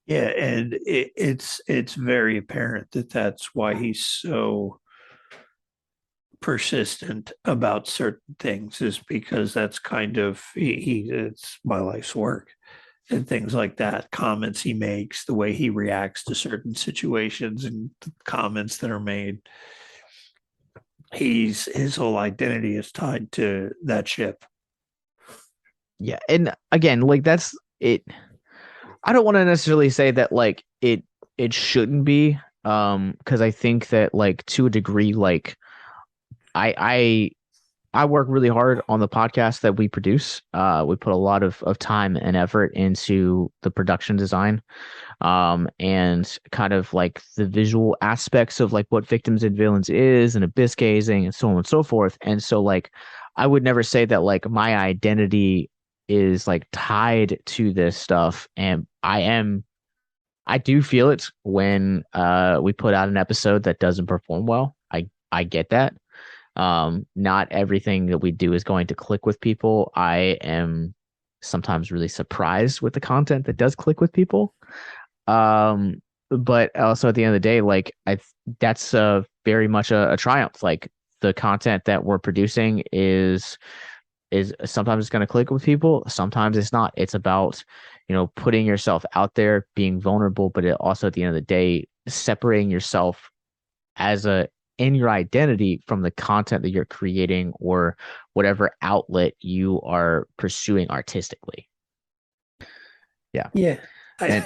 Yeah, and it's very apparent that that's why he's so persistent about certain things, is because that's kind of it's my life's work, and things like that. Comments he makes, the way he reacts to certain situations, and the comments that are made. His whole identity is tied to that ship. Yeah, and again, like that's it. I don't want to necessarily say that like it shouldn't be, because I think that like to a degree, like I work really hard on the podcast that we produce. We put a lot of time and effort into the production design, and kind of like the visual aspects of like what Victims and Villains is, and abyss gazing, and so on and so forth. And so like I would never say that like my identity is like tied to this stuff, and I do feel it when we put out an episode that doesn't perform well. I get that. Not everything that we do is going to click with people. I am sometimes really surprised with the content that does click with people. But also at the end of the day, like that's very much a triumph. Like the content that we're producing is sometimes it's going to click with people, sometimes it's not. It's about, putting yourself out there, being vulnerable, but it also at the end of the day, separating yourself in your identity from the content that you're creating or whatever outlet you are pursuing artistically. Yeah. Yeah. And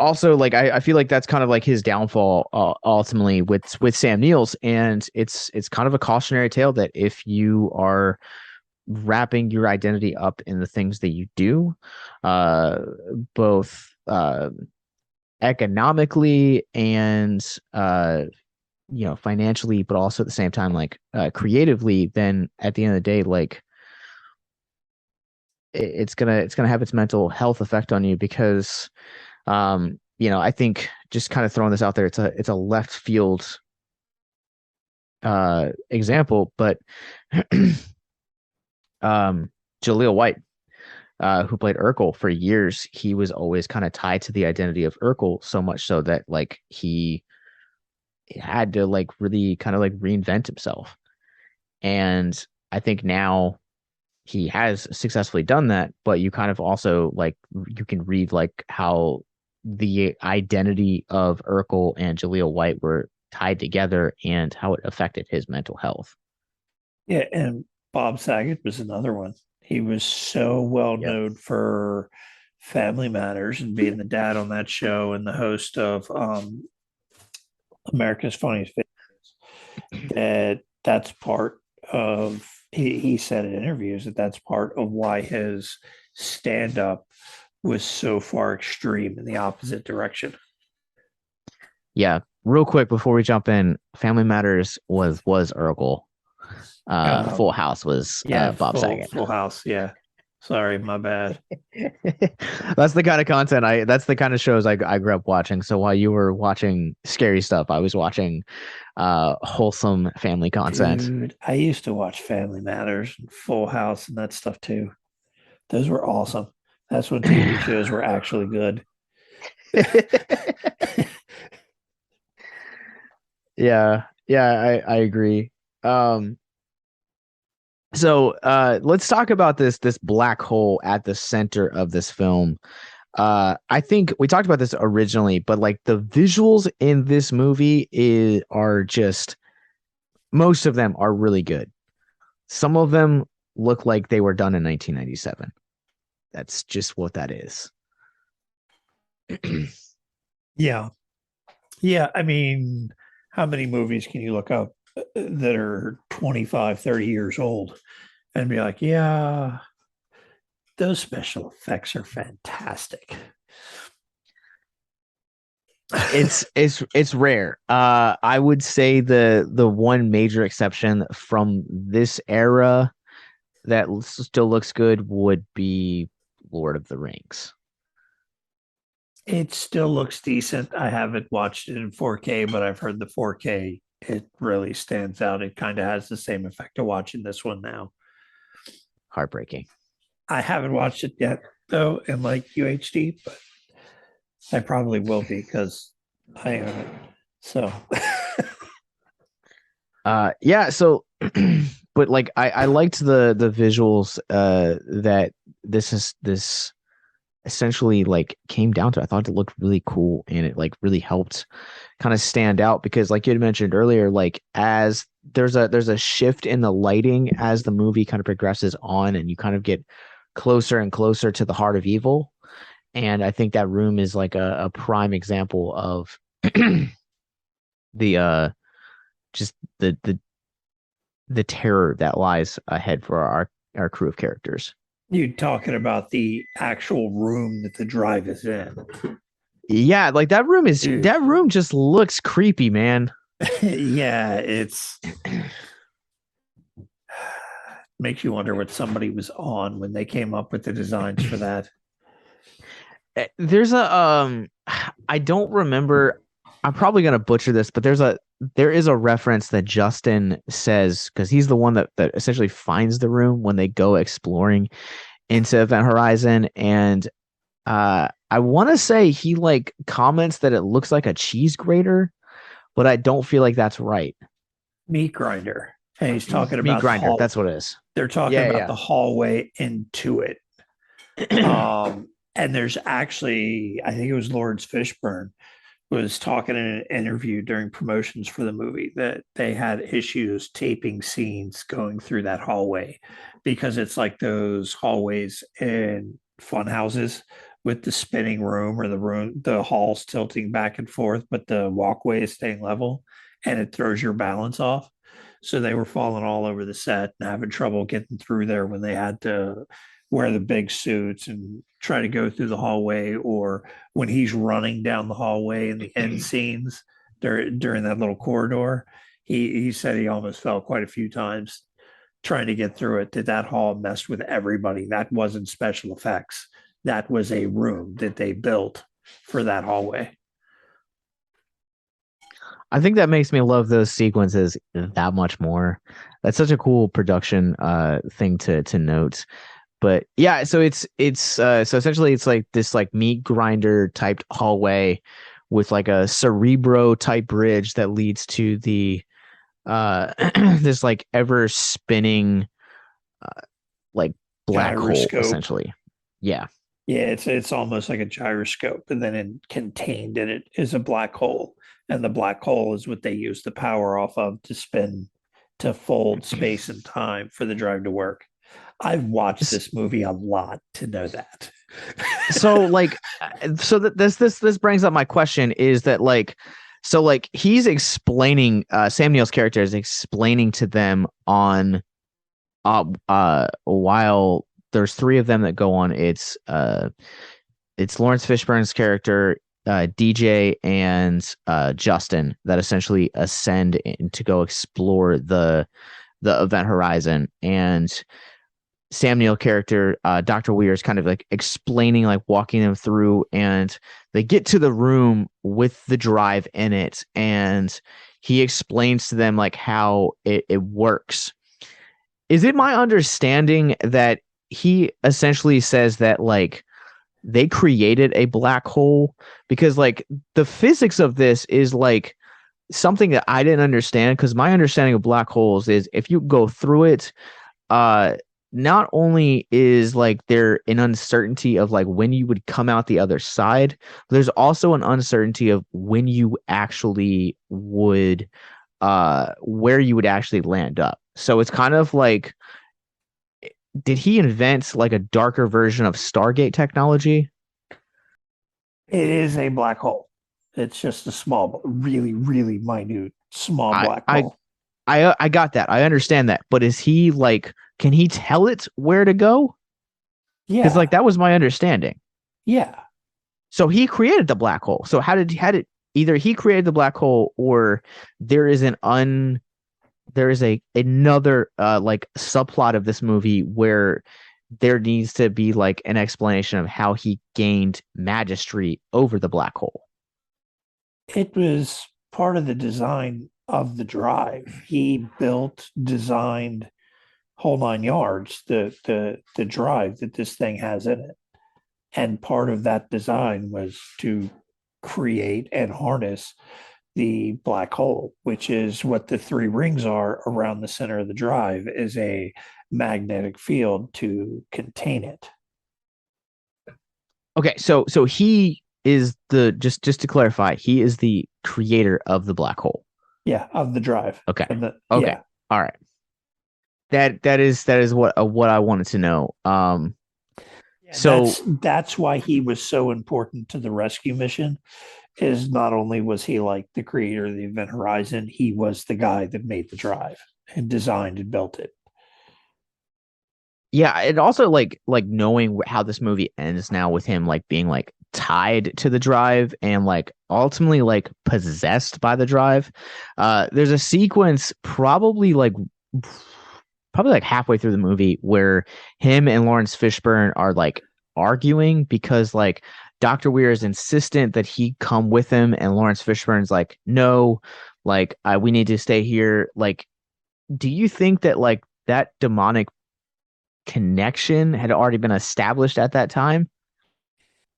also, like I feel like that's kind of like his downfall ultimately with Sam Neill's, and it's kind of a cautionary tale that if you are wrapping your identity up in the things that you do, both economically and financially, but also at the same time like creatively, then at the end of the day, like it's gonna have its mental health effect on you because I think just kind of throwing this out there, it's a left field example, but Jaleel White, who played Urkel for years, he was always kind of tied to the identity of Urkel, so much so that like he had to like really kind of like reinvent himself. And I think now he has successfully done that, but you kind of also like you can read like how the identity of Urkel and Jaleel White were tied together and how it affected his mental health. Yeah, and Bob Saget was another one. He was so well known for Family Matters and being the dad on that show and the host of America's Funniest Videos. That's part of, he said in interviews that's part of why his stand-up was so far extreme in the opposite direction. Yeah. Real quick before we jump in, Family Matters was Urkel. Full House was Bob Saget. Full House, yeah. Sorry, my bad. That's the kind of content that's the kind of shows I grew up watching. So while you were watching scary stuff, I was watching wholesome family content. Dude, I used to watch Family Matters and Full House and that stuff too. Those were awesome. That's when TV shows were actually good. Yeah, I agree. So let's talk about this black hole at the center of this film. I think we talked about this originally, but like the visuals in this movie are just, most of them are really good. Some of them look like they were done in 1997. That's just what that is. Yeah. Yeah. I mean, how many movies can you look up that are 25, 30 years old and be like, yeah, those special effects are fantastic? It's rare. I would say the one major exception from this era that still looks good would be Lord of the Rings. It still looks decent. I haven't watched it in 4K, but I've heard the 4K, it really stands out. It kind of has the same effect of watching this one now. Heartbreaking. I haven't watched it yet, though, in like UHD, but I probably will be because I own it. So, yeah. So, but like I liked the visuals that this essentially like came down to. I thought it looked really cool and it like really helped kind of stand out because like you had mentioned earlier, like as there's a shift in the lighting as the movie kind of progresses on and you kind of get closer and closer to the heart of evil. And I think that room is like a prime example of the just the terror that lies ahead for our crew of characters. you talking about the actual room that the drive is in. Yeah, like that room just looks creepy, man. Yeah, it's makes you wonder what somebody was on when they came up with the designs for that. There's a I don't remember. I'm probably gonna butcher this, but there's a there is a reference that Justin says, because he's the one that essentially finds the room when they go exploring into Event Horizon, and I want to say he like comments that it looks like a cheese grater, but I don't feel like that's right. Meat grinder. And he's talking Meat about grinder, that's what it is. they're talking about the hallway into it. And there's actually, I think it was Lawrence Fishburne was talking in an interview during promotions for the movie that they had issues taping scenes going through that hallway because it's like those hallways in fun houses with the spinning room or the halls tilting back and forth, but the walkway is staying level and it throws your balance off. So they were falling all over the set and having trouble getting through there when they had to wear the big suits and try to go through the hallway, or when he's running down the hallway in the end scenes during that little corridor. He said he almost fell quite a few times trying to get through it. That hall messed with everybody. That wasn't special effects. That was a room that they built for that hallway. I think that makes me love those sequences that much more. That's such a cool production thing to note. But yeah, so it's so essentially it's like this like meat grinder type hallway with like a Cerebro type bridge that leads to the this like ever spinning like black hole essentially. Yeah. Yeah, it's almost like a gyroscope, and then contained in it is a black hole, and the black hole is what they use the power off of to spin, to fold space and time for the drive to work. I've watched this movie a lot to know that. So like, so that this brings up my question is that like, so like he's explaining, Sam Neill's character is explaining to them on, while there's three of them that go on. It's Laurence Fishburne's character, DJ, and Justin that essentially ascend to go explore the Event Horizon, and Sam Neill character, Dr. Weir, is kind of like explaining, like walking them through, and they get to the room with the drive in it, and he explains to them like how it works. Is it my understanding that he essentially says that like they created a black hole? Because like the physics of this is like something that I didn't understand, because my understanding of black holes is if you go through it, not only is like there an uncertainty of like when you would come out the other side, but there's also an uncertainty of when you actually would where you would actually land up. So it's kind of like, did he invent like a darker version of Stargate technology? It is a black hole. It's just a small, really, really minute, small black hole. I got that. I understand that. But is he like, can he tell it where to go? Yeah. Because like that was my understanding. Yeah. So he created the black hole. So how did either he created the black hole, or there is another like subplot of this movie where there needs to be like an explanation of how he gained mastery over the black hole. It was part of the design of the drive. He designed whole 9 yards, the drive that this thing has in it. And part of that design was to create and harness the black hole, which is what the three rings are around the center of the drive, is a magnetic field to contain it. Okay, so he is just to clarify, he is the creator of the black hole. Yeah, of the drive. Okay. Yeah. All right. That is what I wanted to know. So that's why he was so important to the rescue mission. Is not only was he like the creator of the Event Horizon, he was the guy that made the drive and designed and built it. Yeah, and also like knowing how this movie ends now with him like being like tied to the drive and like ultimately like possessed by the drive. There's a sequence probably like halfway through the movie where him and Laurence Fishburne are like arguing because like Dr. Weir is insistent that he come with him, and Laurence Fishburne's like, no, Like, we need to stay here. Like, do you think that like that demonic connection had already been established at that time?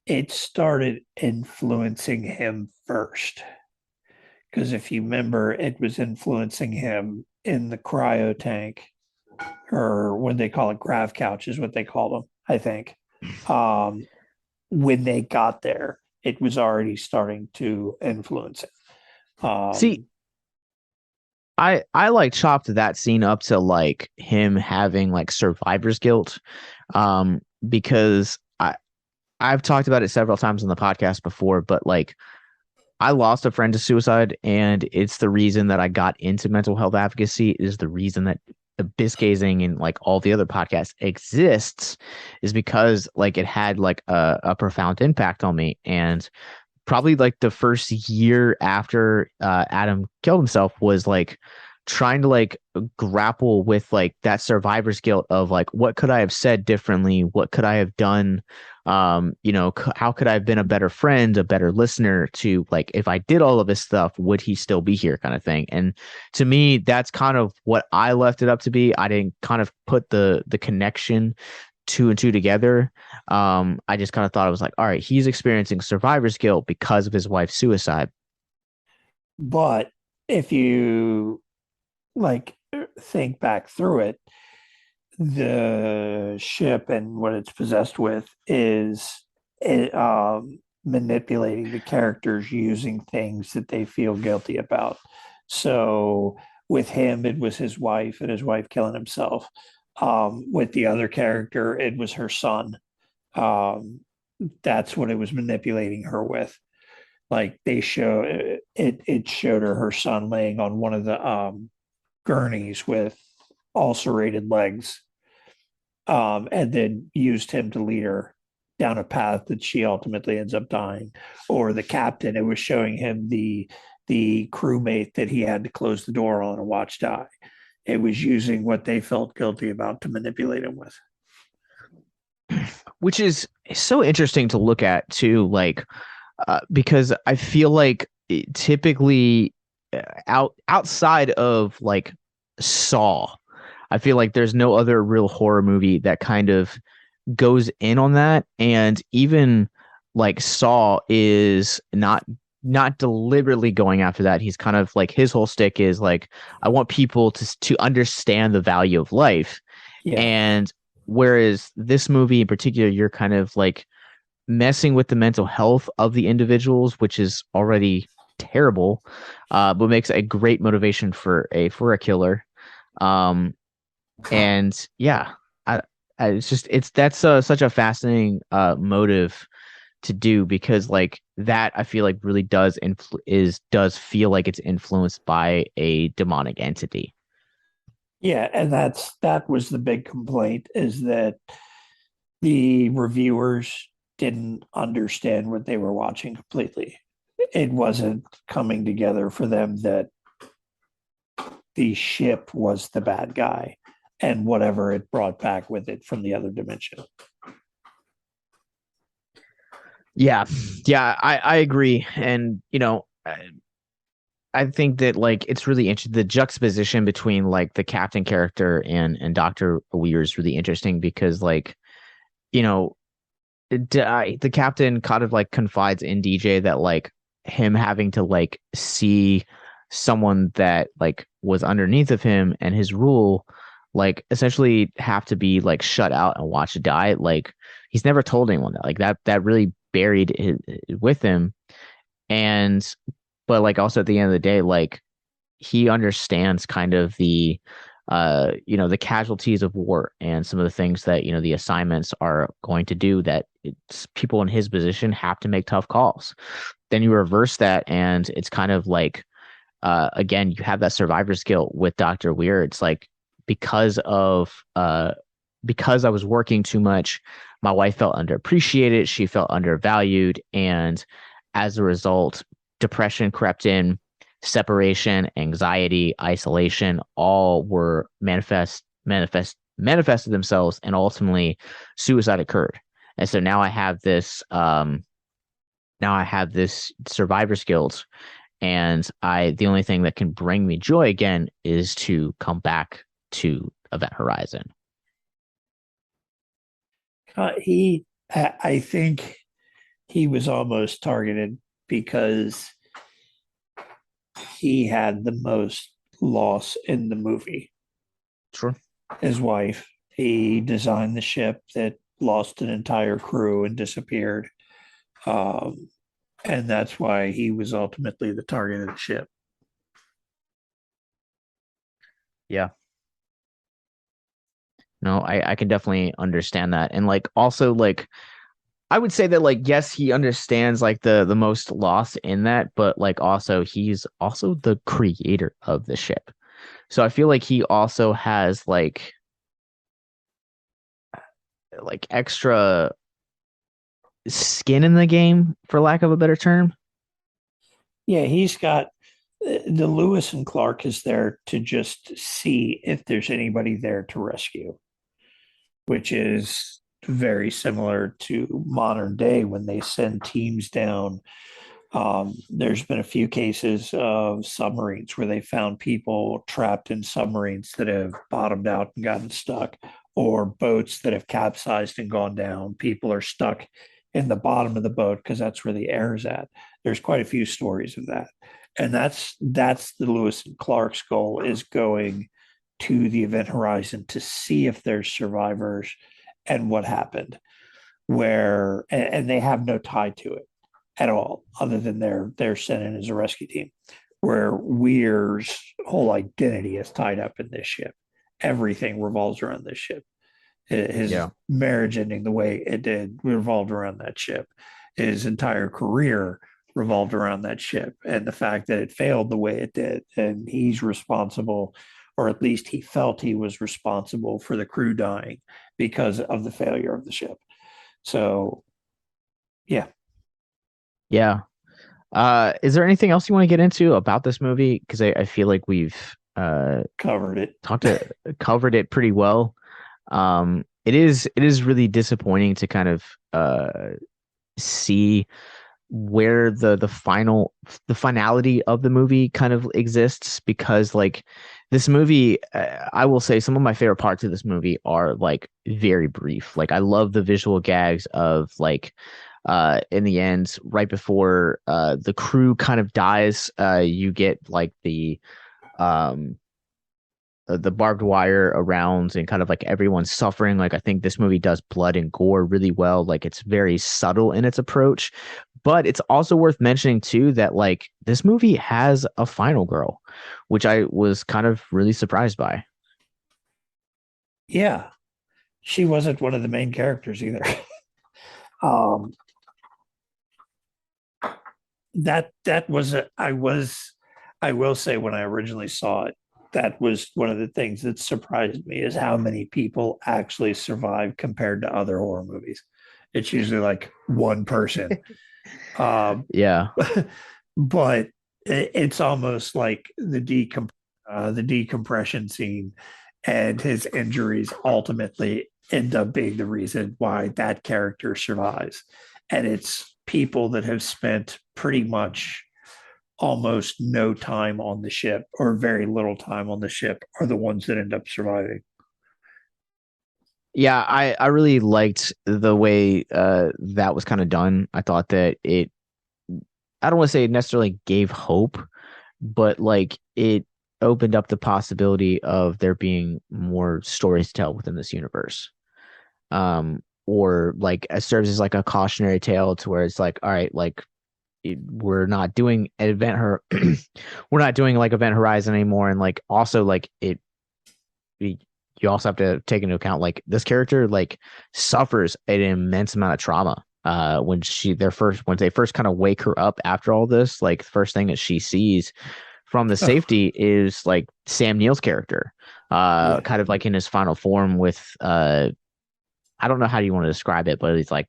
It started influencing him first. Because if you remember, it was influencing him in the cryo tank, or when they call it grav couch, is what they call them, I think. Um, when they got there, it was already starting to influence it. See, I like chopped that scene up to like him having like survivor's guilt, because I've talked about it several times on the podcast before, but like I lost a friend to suicide, and it's the reason that I got into mental health advocacy. Is the reason that Abyss Gazing and like all the other podcasts exists, is because like it had like a profound impact on me. And probably like the first year after Adam killed himself was like trying to like grapple with like that survivor's guilt of like, what could I have said differently? What could I have done? How could I have been a better friend, a better listener to like, if I did all of this stuff, would he still be here, kind of thing? And to me, that's kind of what I left it up to be. I didn't kind of put the connection two and two together. I just kind of thought it was like, all right, he's experiencing survivor's guilt because of his wife's suicide. But if you like think back through it, the ship and what it's possessed with is manipulating the characters using things that they feel guilty about. So with him, it was his wife and his wife killing himself. With the other character, it was her son. That's what it was manipulating her with. Like they show it showed her son laying on one of the gurneys with ulcerated legs, and then used him to lead her down a path that she ultimately ends up dying. Or the captain, it was showing him the crewmate that he had to close the door on and watch die. It was using what they felt guilty about to manipulate him with. Which is so interesting to look at too, like because I feel like typically outside of like Saw, I feel like there's no other real horror movie that kind of goes in on that. And even like Saw is not deliberately going after that. He's kind of like, his whole stick is like, I want people to understand the value of life. Yeah. And whereas this movie in particular, you're kind of like messing with the mental health of the individuals, which is already terrible, but makes a great motivation for a killer. And yeah, that's such a fascinating motive to do, because like that I feel like really does feel like it's influenced by a demonic entity. Yeah, and that was the big complaint, is that the reviewers didn't understand what they were watching completely. It wasn't coming together for them that the ship was the bad guy and whatever it brought back with it from the other dimension. Yeah, I agree. And I think that like it's really interesting, the juxtaposition between like the captain character and Dr. Weir is really interesting, because like the captain kind of like confides in DJ that like him having to like see someone that like was underneath of him and his rule like essentially have to be like shut out and watch die. Like he's never told anyone that, like that really buried with him. And but like also at the end of the day, like he understands kind of the the casualties of war and some of the things that the assignments are going to do, that it's people in his position have to make tough calls. Then you reverse that, and it's kind of like again, you have that survivor's guilt with Dr. Weir. It's like because I was working too much, my wife felt underappreciated, she felt undervalued, and as a result, depression crept in, separation, anxiety, isolation, all were manifested themselves, and ultimately suicide occurred. And so now I have this survivor's guilt, and the only thing that can bring me joy again is to come back to Event Horizon. I think he was almost targeted because he had the most loss in the movie. Sure. His wife, he designed the ship that lost an entire crew and disappeared. And that's why he was ultimately the target of the ship. Yeah. No, I can definitely understand that. And like also like I would say that like yes, he understands like the most loss in that, but like also he's also the creator of the ship. So I feel like he also has like extra skin in the game, for lack of a better term. Yeah, he's got the Lewis and Clark is there to just see if there's anybody there to rescue, which is very similar to modern day when they send teams down. There's been a few cases of submarines where they found people trapped in submarines that have bottomed out and gotten stuck, or boats that have capsized and gone down. People are stuck in the bottom of the boat because that's where the air is at. There's quite a few stories of that. And that's the Lewis and Clark's goal, is going to the event horizon to see if there's survivors and what happened. And they have no tie to it at all, other than they're sent in as a rescue team. Where Weir's whole identity is tied up in this ship. Everything revolves around this ship. His marriage ending the way it did revolved around that ship. His entire career revolved around that ship, and the fact that it failed the way it did, and he's responsible, or at least he felt he was responsible for the crew dying because of the failure of the ship. So, yeah. Yeah. Is there anything else you want to get into about this movie? Because I feel like we've covered it. Covered it pretty well. It is really disappointing to kind of see where the finality of the movie kind of exists, because like this movie, I will say some of my favorite parts of this movie are like very brief. Like I love the visual gags of like in the end, right before the crew kind of dies, you get like the barbed wire around and kind of like everyone's suffering. Like I think this movie does blood and gore really well. Like it's very subtle in its approach, but it's also worth mentioning too that like this movie has a final girl, which I was kind of really surprised by. Yeah, she wasn't one of the main characters either. um, that was I will say, when I originally saw it, that was one of the things that surprised me, is how many people actually survive compared to other horror movies. It's usually like one person. Yeah. But it's almost like the decompression scene and his injuries ultimately end up being the reason why that character survives. And it's people that have spent pretty much almost no time on the ship, or very little time on the ship, are the ones that end up surviving. Yeah, I really liked the way that was kind of done. I thought that I don't want to say it necessarily gave hope, but like it opened up the possibility of there being more stories to tell within this universe. Or like it serves as like a cautionary tale to where it's like, all right, like we're not doing we're not doing like Event Horizon anymore, and like also like you also have to take into account like this character like suffers an immense amount of trauma when they first kind of wake her up after all this. Like the first thing that she sees from the safety is like Sam Neill's character kind of like in his final form with I don't know how you want to describe it, but he's like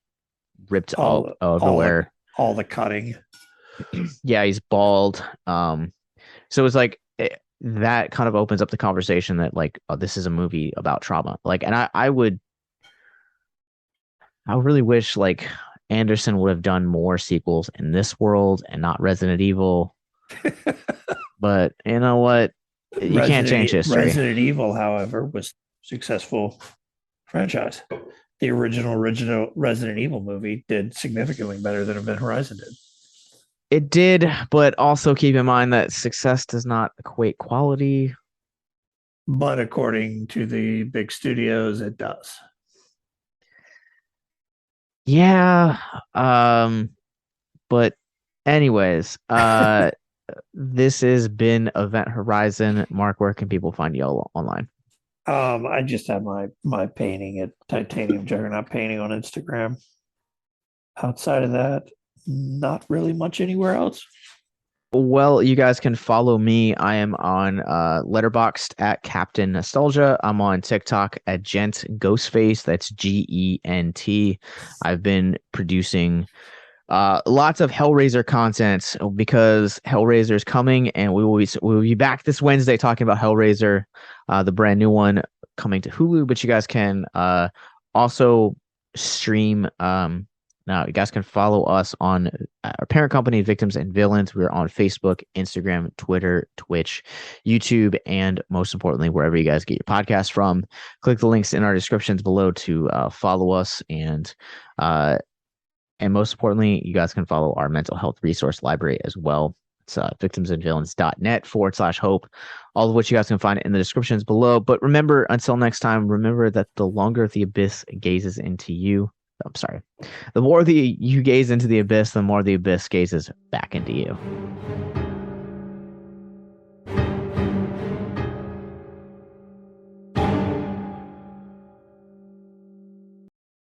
ripped all everywhere, all the cutting. Yeah, he's bald. So it's like that kind of opens up the conversation that like, oh, this is a movie about trauma. Like, and I really wish like Anderson would have done more sequels in this world and not Resident Evil. But you know what? You can't change history. Resident Evil, however, was a successful franchise. The original Resident Evil movie did significantly better than Event Horizon did. It did, but also keep in mind that success does not equate quality. But according to the big studios, it does. Yeah. But anyways, this has been Event Horizon. Mark, where can people find you all online? I just have my painting at Titanium Juggernaut Painting on Instagram. Outside of that, not really much anywhere else. Well, you guys can follow me. I am on Letterboxd at Captain Nostalgia. I'm on TikTok at Gent Ghostface. That's Gent. I've been producing lots of Hellraiser content because Hellraiser is coming, and we'll be back this Wednesday talking about Hellraiser, the brand new one coming to Hulu. But you guys can also stream. Now you guys can follow us on our parent company, Victims and Villains. We're on Facebook, Instagram, Twitter, Twitch, YouTube, and most importantly, wherever you guys get your podcasts from. Click the links in our descriptions below to follow us, and most importantly, you guys can follow our mental health resource library as well. It's victimsandvillains.net/hope, all of which you guys can find in the descriptions below. But remember, until next time, remember that the longer the abyss gazes into you, the more you gaze into the abyss, the more the abyss gazes back into you.